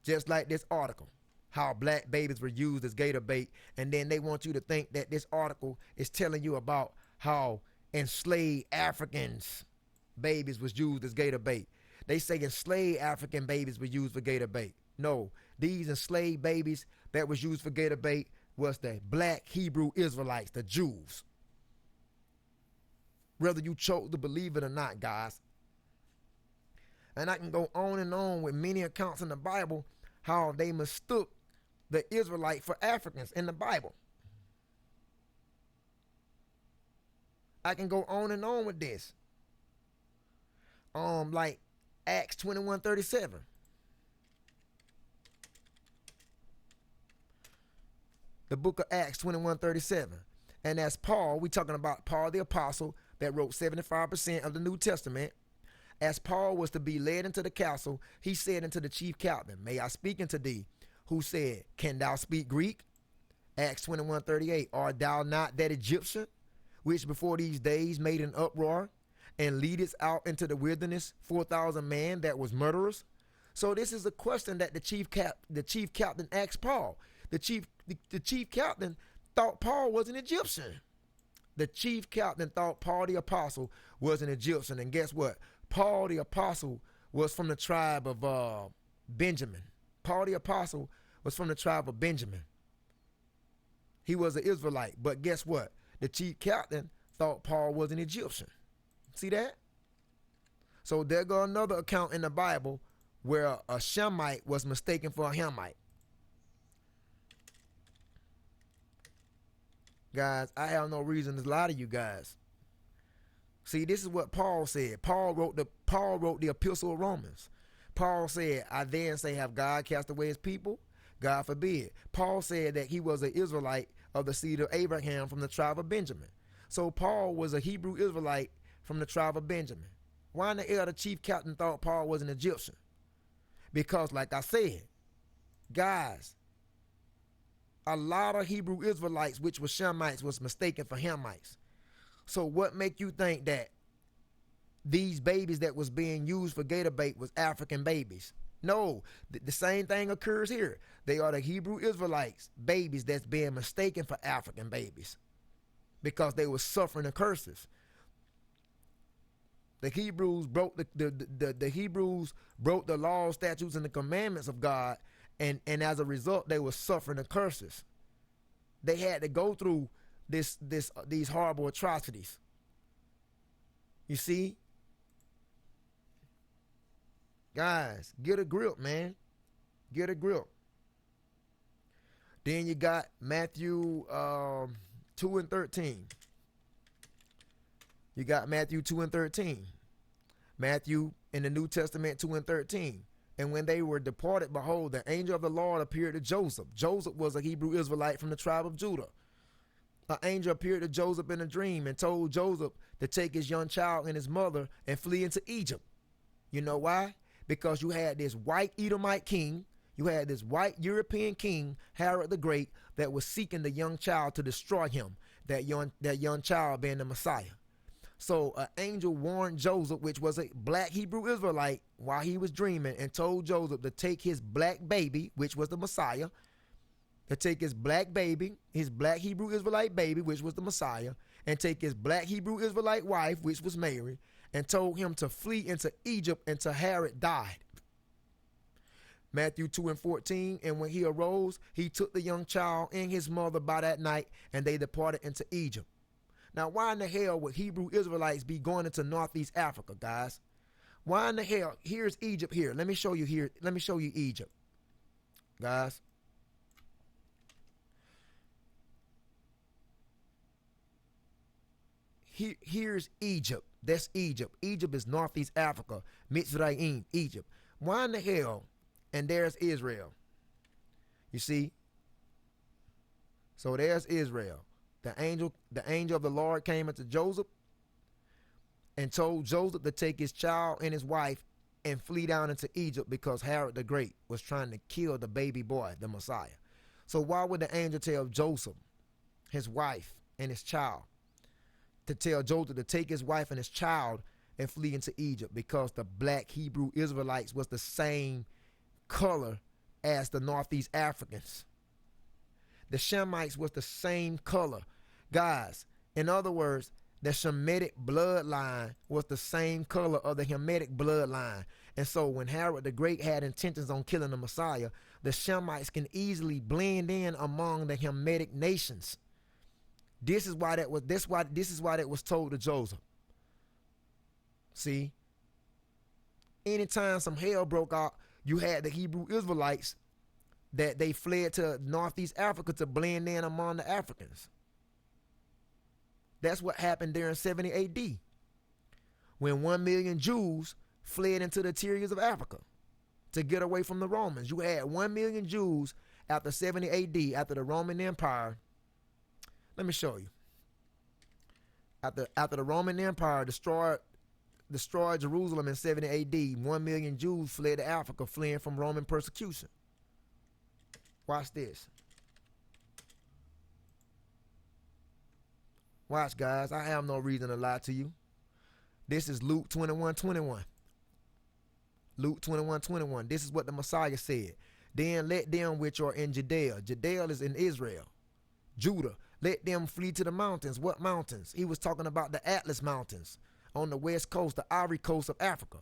Just like this article, how black babies were used as gator bait, and then they want you to think that this article is telling you about how enslaved Africans babies was used as gator bait. They say enslaved African babies were used for gator bait. No, these enslaved babies that was used for gator bait was the black Hebrew Israelites, the Jews. whether you chose to believe it or not, guys. And I can go on and on with many accounts in the Bible how they mistook the Israelite for Africans in the Bible. I can go on and on with this. Like Acts 21:37. The book of Acts 21:37. And that's Paul. We talking about Paul the apostle that wrote 75% of the New Testament. As Paul was to be led into the castle, he said unto the chief captain, may I speak unto thee? Who said, can thou speak Greek? Acts 21:38. Art thou not that Egyptian, which before these days made an uproar, and leadest out into the wilderness 4,000 men that was murderers? So this is a question that the chief captain asked Paul. The chief captain thought Paul was an Egyptian. The chief captain thought Paul the apostle was an Egyptian. And guess what? Paul the apostle was from the tribe of Benjamin. Paul the apostle was from the tribe of Benjamin. He was an Israelite. But guess what? The chief captain thought Paul was an Egyptian. See that? So there go another account in the Bible where a Shemite was mistaken for a Hamite. Guys, I have no reason to lie to you guys. See, this is what Paul said. Paul wrote the epistle of Romans. Paul said, I then say, have God cast away his people? God forbid. Paul said that he was an Israelite of the seed of Abraham from the tribe of Benjamin. So Paul was a Hebrew Israelite from the tribe of Benjamin. Why in the hell the chief captain thought Paul was an Egyptian? Because like I said, guys, a lot of Hebrew Israelites, which were Shemites, was mistaken for Hamites. So what make you think that these babies that was being used for gator bait was African babies? No, the same thing occurs here. They are the Hebrew Israelites, babies that's being mistaken for African babies because they were suffering the curses. The Hebrews broke the Hebrews broke the laws, statutes, and the commandments of God, and as a result, they were suffering the curses. They had to go through these horrible atrocities. You see? Guys, get a grip, man. Get a grip. Then you got Matthew 2:13. You got Matthew 2:13. Matthew in the New Testament 2:13. And when they were departed, behold, the angel of the Lord appeared to Joseph. Joseph was a Hebrew Israelite from the tribe of Judah. An angel appeared to Joseph in a dream and told Joseph to take his young child and his mother and flee into Egypt. You know why? Because you had this white Edomite king, you had this white European king, Herod the Great, that was seeking the young child to destroy him, that young child being the Messiah. So an angel warned Joseph, which was a black Hebrew Israelite, while he was dreaming, and told Joseph to take his black baby, which was the Messiah, to take his black baby, his black Hebrew Israelite baby, which was the Messiah, and take his black Hebrew Israelite wife, which was Mary, and told him to flee into Egypt until Herod died. Matthew 2:14, and when he arose, he took the young child and his mother by that night, and they departed into Egypt. Now, why in the hell would Hebrew Israelites be going into Northeast Africa, guys? Why in the hell? Here's Egypt here. Let me show you here. Let me show you Egypt, guys. Here's Egypt. That's Egypt. Egypt is Northeast Africa. Mitzrayim, Egypt. Why in the hell? And there's Israel. You see? So there's Israel. The angel of the Lord came unto Joseph and told Joseph to take his child and his wife and flee down into Egypt because Herod the Great was trying to kill the baby boy, the Messiah. So why would the angel tell Joseph, his wife, and his child to tell Joseph to take his wife and his child and flee into Egypt? Because the black Hebrew Israelites was the same color as the Northeast Africans. The Shemites was the same color. Guys, in other words, the Shemitic bloodline was the same color of the Hamitic bloodline. And so when Herod the Great had intentions on killing the Messiah, the Shemites can easily blend in among the Hamitic nations. This is why that was told to Joseph. See, anytime some hell broke out, you had the Hebrew Israelites that they fled to Northeast Africa to blend in among the Africans. That's what happened during 70 AD when 1 million Jews fled into the interiors of Africa to get away from the Romans. You had 1 million Jews after 70 AD, after the Roman Empire. Let me show you. After the Roman Empire destroyed Jerusalem in 70 AD, 1 million Jews fled to Africa, fleeing from Roman persecution. Watch this. Watch, guys. I have no reason to lie to you. This is Luke 21:21. Luke 21:21. This is what the Messiah said. Then let them which are in Judea. Judea is in Israel. Judah. Let them flee to the mountains. What mountains? He was talking about the Atlas Mountains on the west coast, the Ivory Coast of Africa.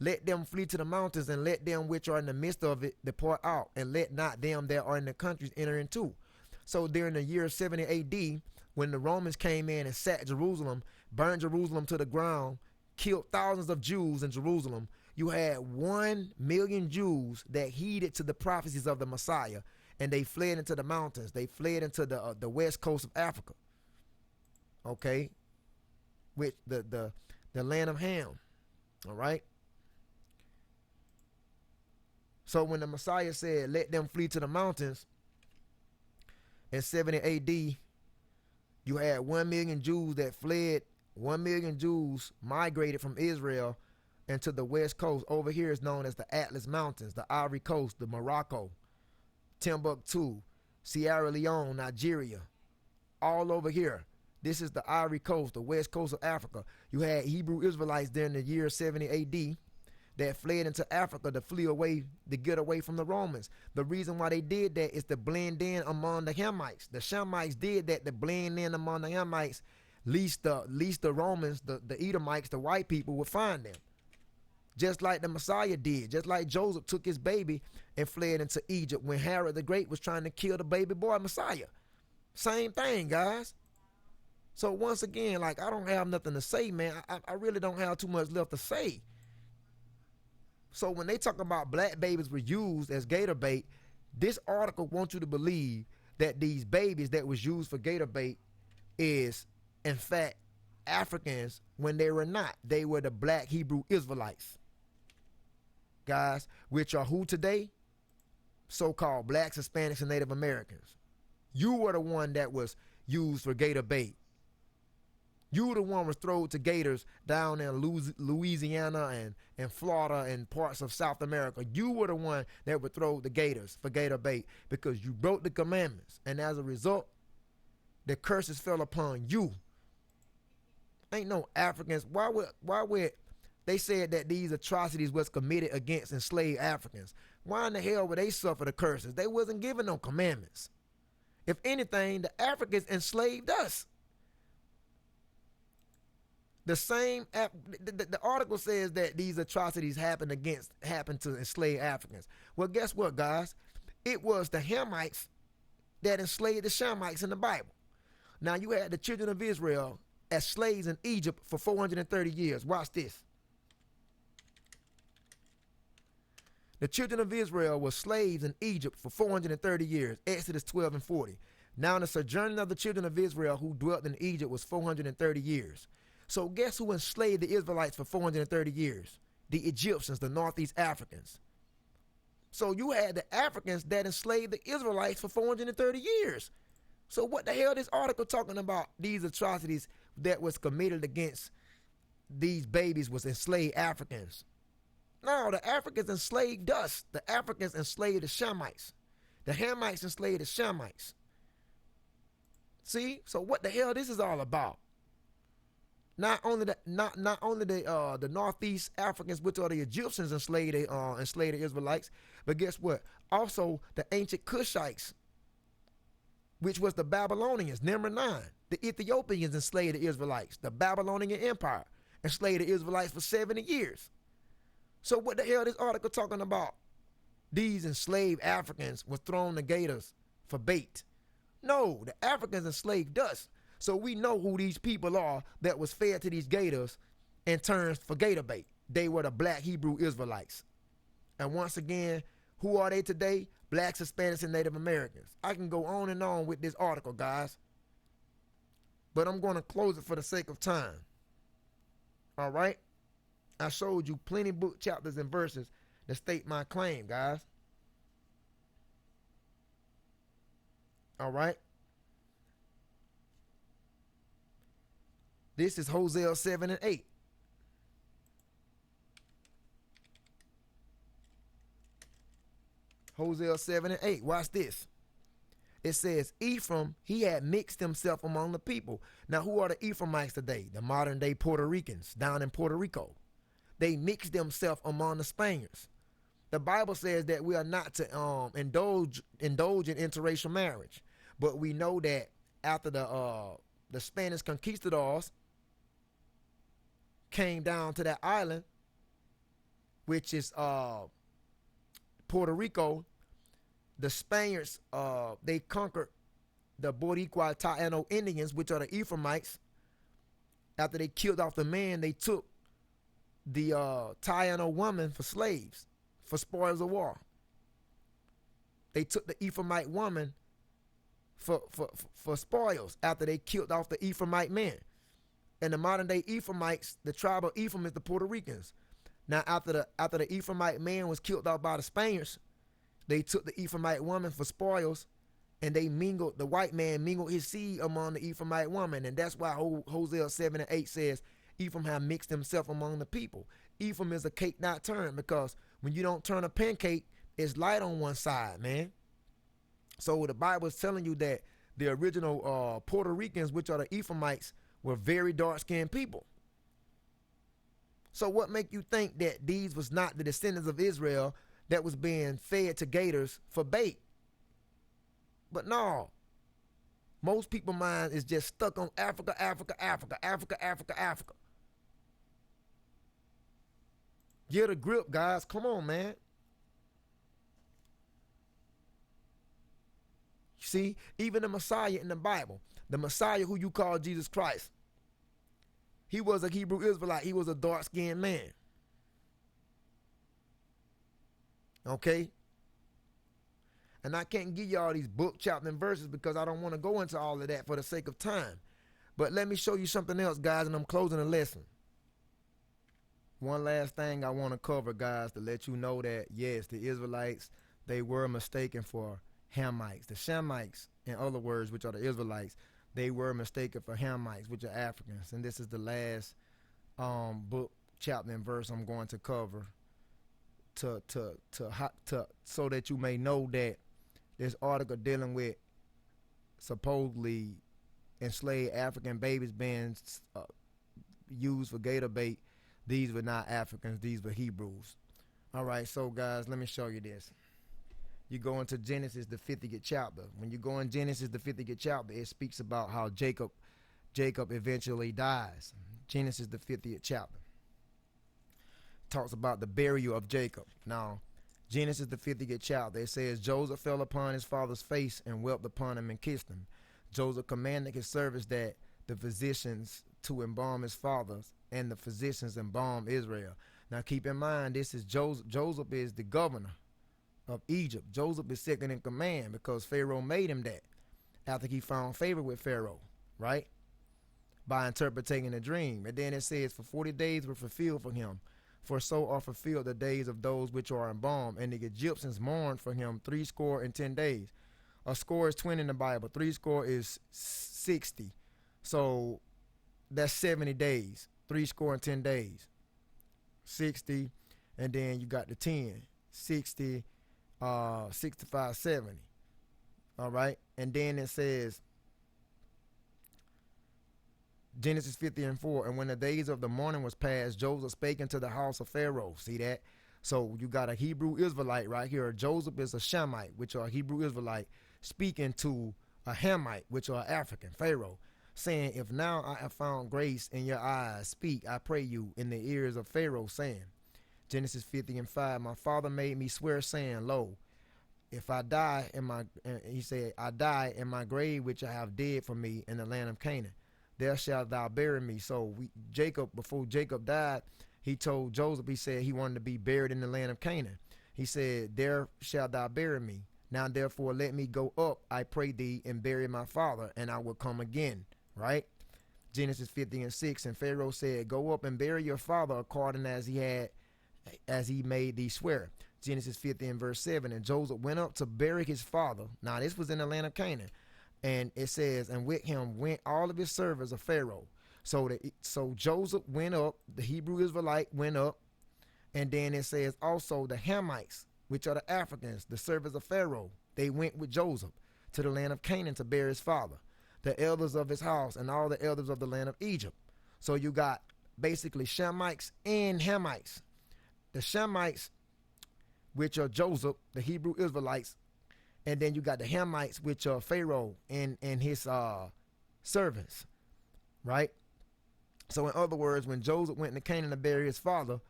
Let them flee to the mountains, and let them which are in the midst of it depart out, and let not them that are in the countries enter into. So during the year 70 AD, when the Romans came in and sacked Jerusalem, burned Jerusalem to the ground, killed thousands of Jews in Jerusalem, you had 1 million Jews that heeded to the prophecies of the Messiah, and they fled into the mountains. They fled into the west coast of Africa. Okay, with the land of Ham. All right. So when the Messiah said, "Let them flee to the mountains," in 70 AD, you had 1 million Jews that fled. 1 million Jews migrated from Israel into the west coast. Over here is known as the Atlas Mountains, the Ivory Coast, the Morocco, Timbuktu, Sierra Leone, Nigeria, all over here. This is the Ivory Coast, the west coast of Africa. You had Hebrew Israelites during the year 70 AD that fled into Africa to flee away, to get away from the Romans. The reason why they did that is to blend in among the Hamites. The Shemites did that to blend in among the Hamites, least the Romans, the Edomites, the white people would find them. Just like the Messiah did, just like Joseph took his baby and fled into Egypt when Herod the Great was trying to kill the baby boy Messiah. Same thing, guys. So once again, like, I don't have nothing to say, man. I really don't have too much left to say. So when they talk about black babies were used as gator bait, this article wants you to believe that these babies that was used for gator bait is, in fact, Africans when they were not. They were the black Hebrew Israelites. Guys, which are who today? So-called blacks, Hispanics, and Native Americans. You were the one that was used for gator bait. You were the one was thrown to gators down in Louisiana and Florida and parts of South America. You were the one that would throw the gators for gator bait because you broke the commandments. And as a result, the curses fell upon you. Ain't no Africans. Why would they said that these atrocities was committed against enslaved Africans? Why in the hell would they suffer the curses? They wasn't given no commandments. If anything, the Africans enslaved us. The article says that these atrocities happened to enslaved Africans. Well, guess what, guys? It was the Hamites that enslaved the Shemites in the Bible. Now, you had the children of Israel as slaves in Egypt for 430 years. Watch this. The children of Israel were slaves in Egypt for 430 years. Exodus 12 and 40. Now the sojourning of the children of Israel who dwelt in Egypt was 430 years. So guess who enslaved the Israelites for 430 years? The Egyptians, the Northeast Africans. So you had the Africans that enslaved the Israelites for 430 years. So what the hell this article talking about? These atrocities that was committed against these babies was enslaved Africans. No, the Africans enslaved us. The Africans enslaved the Shemites. The Hamites enslaved the Shemites. See? So what the hell this is all about? Not only the Northeast Africans, which are the Egyptians, enslaved the Israelites, but guess what? Also the ancient Cushites, which was the Babylonians, number 9. The Ethiopians enslaved the Israelites. The Babylonian Empire enslaved the Israelites for 70 years. So what the hell this article talking about? These enslaved Africans were thrown to gators for bait. No, the Africans enslaved us. So we know who these people are that was fed to these gators in terms for gator bait. They were the black Hebrew Israelites. And once again, who are they today? Blacks, Hispanics, and Native Americans. I can go on and on with this article, guys, but I'm going to close it for the sake of time. All right? I showed you plenty book chapters and verses that state my claim, guys. All right? This is Hosea 7 and 8. Hosea 7 and 8. Watch this. It says, Ephraim, he had mixed himself among the people. Now, who are the Ephraimites today? The modern day Puerto Ricans down in Puerto Rico. They mixed themselves among the Spaniards. The Bible says that we are not to indulge in interracial marriage. But we know that after the Spanish conquistadors came down to that island, which is Puerto Rico, the Spaniards, they conquered the Boricua Taino Indians, which are the Ephraimites. After they killed off the man, they took the Taino woman for slaves, for spoils of war. They took the Ephraimite woman for spoils after they killed off the Ephraimite man. And the modern day Ephraimites, the tribe of Ephraim is the Puerto Ricans. Now, after the Ephraimite man was killed off by the Spaniards, they took the Ephraimite woman for spoils, and they mingled, the white man mingled his seed among the Ephraimite woman. And that's why Hosea 7 and 8 says, Ephraim have mixed himself among the people. Ephraim is a cake not turned, because when you don't turn a pancake, it's light on one side, man. So the Bible is telling you that the original Puerto Ricans, which are the Ephraimites, were very dark-skinned people. So what make you think that these was not the descendants of Israel that was being fed to gators for bait? But no. Most people's mind is just stuck on Africa, Africa, Africa, Africa, Africa, Africa. Get a grip, guys. Come on, man. See, even the Messiah in the Bible, the Messiah who you call Jesus Christ, he was a Hebrew Israelite. He was a dark-skinned man. Okay? And I can't give you all these book, chapter, and verses because I don't want to go into all of that for the sake of time. But let me show you something else, guys, and I'm closing the lesson. One last thing I want to cover, guys, to let you know that, yes, the Israelites, they were mistaken for Hamites. The Shemites, in other words, which are the Israelites, they were mistaken for Hamites, which are Africans. And this is the last book, chapter, and verse I'm going to cover to so that you may know that this article dealing with supposedly enslaved African babies being used for gator bait. These were not Africans. These were Hebrews. All right, so guys, let me show you this. You go into Genesis, the 50th chapter. When you go in Genesis, the 50th chapter, it speaks about how Jacob eventually dies. Genesis, the 50th chapter, talks about the burial of Jacob. Now, Genesis, the 50th chapter, it says, Joseph fell upon his father's face and wept upon him and kissed him. Joseph commanded his servants that the physicians to embalm his fathers, and the physicians embalmed Israel. Now, keep in mind, this is Joseph. Joseph is the governor of Egypt. Joseph is second in command because Pharaoh made him that after he found favor with Pharaoh, right? By interpreting a dream. And then it says, for 40 days were fulfilled for him, for so are fulfilled the days of those which are embalmed. And the Egyptians mourned for him 70 days. A score is 20 in the Bible. 70 is 60. So that's 70 days. 70 days. 60. And then you got the 10. 60. 65, 70. All right. And then it says, Genesis 50 and 4, and when the days of the morning was past, Joseph spake into the house of Pharaoh. See that? So you got a Hebrew Israelite right here. Joseph is a Shemite, which are a Hebrew Israelite, speaking to a Hamite, which are African, Pharaoh, saying, if now I have found grace in your eyes, speak, I pray you, in the ears of Pharaoh, saying, Genesis 50 and 5, my father made me swear, saying, lo, if I die in my, he said, I die in my grave, which I have dead for me in the land of Canaan. there shalt thou bury me. So Jacob, before Jacob died, he told Joseph, he said he wanted to be buried in the land of Canaan. He said, there shalt thou bury me. Now therefore let me go up, I pray thee, and bury my father, and I will come again. Right? Genesis 50:6. And Pharaoh said, go up and bury your father according as he made thee swear. Genesis 50:7. And Joseph went up to bury his father. Now this was in the land of Canaan. And it says, and with him went all of his servants of Pharaoh. So Joseph went up, the Hebrew Israelite went up, and then it says also the Hamites, which are the Africans, the servants of Pharaoh, they went with Joseph to the land of Canaan to bury his father, the elders of his house, and all the elders of the land of Egypt. So you got basically Shemites and Hamites. The Shemites, which are Joseph, the Hebrew Israelites, and then you got the Hamites, which are Pharaoh and his servants, right? So in other words, when Joseph went to Canaan to bury his father,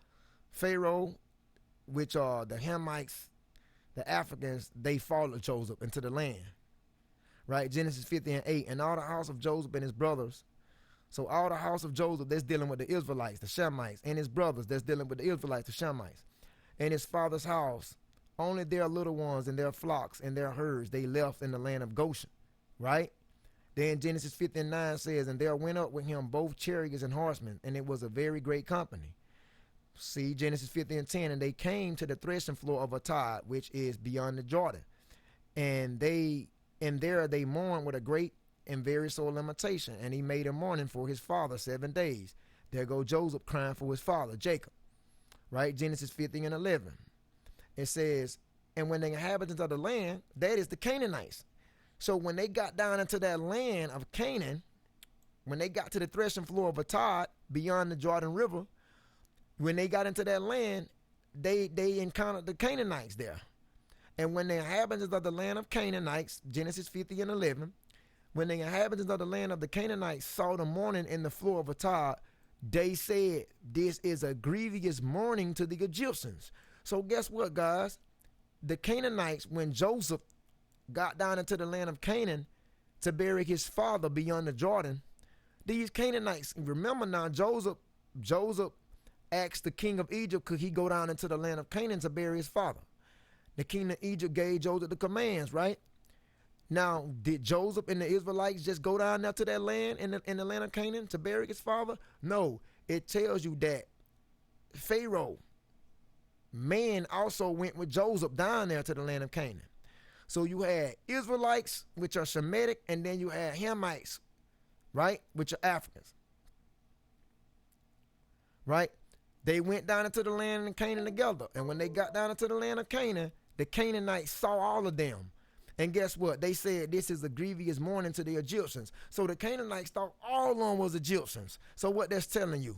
Pharaoh, which are the Hamites, the Africans, they followed Joseph into the land, right? Genesis 50:8. And all the house of Joseph and his brothers. So all the house of Joseph, that's dealing with the Israelites, the Shemites, and his brothers, that's dealing with the Israelites, the Shemites. And his father's house, only their little ones and their flocks and their herds they left in the land of Goshen, right? Then Genesis 50:9 says, and there went up with him both chariots and horsemen, and it was a very great company. See, Genesis 50:10, and they came to the threshing floor of Atad, which is beyond the Jordan. And there they mourned with a great and very sore lamentation. And he made a mourning for his father 7 days. There go Joseph crying for his father, Jacob. Right? Genesis 50:11. It says, and when the inhabitants of the land, that is the Canaanites. So when they got down into that land of Canaan, when they got to the threshing floor of Atad, beyond the Jordan River, when they got into that land, they encountered the Canaanites there. And when the inhabitants of the land of Canaanites, Genesis 50:11, when the inhabitants of the land of the Canaanites saw the mourning in the floor of Atad, they said, this is a grievous mourning to the Egyptians. So guess what, guys? The Canaanites, when Joseph got down into the land of Canaan to bury his father beyond the Jordan, these Canaanites, remember now, Joseph asked the king of Egypt, could he go down into the land of Canaan to bury his father? The king of Egypt gave Joseph the commands, right? Now, did Joseph and the Israelites just go down there to that land in the land of Canaan to bury his father? No, it tells you that Pharaoh, man, also went with Joseph down there to the land of Canaan. So you had Israelites, which are Shemitic, and then you had Hamites, right, which are Africans, right? They went down into the land of Canaan together. And when they got down into the land of Canaan, the Canaanites saw all of them. And guess what? They said this is a grievous mourning to the Egyptians. So the Canaanites thought all of them was Egyptians. So what that's telling you,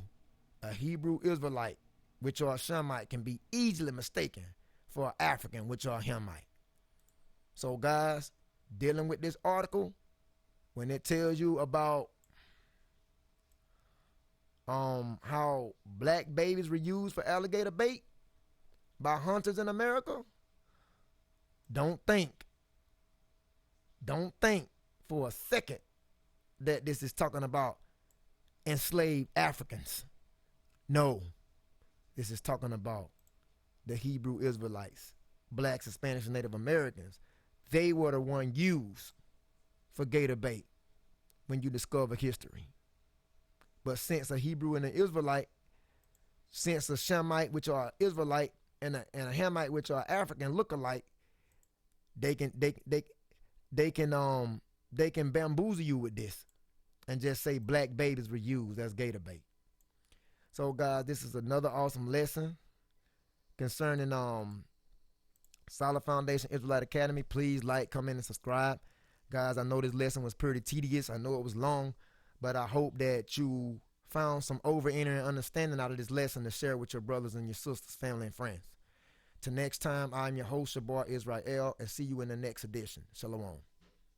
a Hebrew Israelite, which are a Shemite, can be easily mistaken for an African, which are a Hamite. So guys, dealing with this article, when it tells you about how black babies were used for alligator bait by hunters in America, don't think for a second that this is talking about enslaved Africans. No, this is talking about the Hebrew Israelites, blacks, Spanish, and Native Americans. They were the one used for gator bait when you discover history. But since a Hebrew and an Israelite, since a Shemite, which are Israelite, and a Hamite, which are African, look alike, they can bamboozle you with this and just say black babies were used as gator bait. So guys, this is another awesome lesson concerning Solid Foundation Israelite Academy. Please like, comment, and subscribe. Guys, I know this lesson was pretty tedious. I know it was long, but I hope that you found some over-entering understanding out of this lesson to share with your brothers and your sisters, family, and friends. Till next time, I'm your host, your boy Israel, and see you in the next edition. Shalom.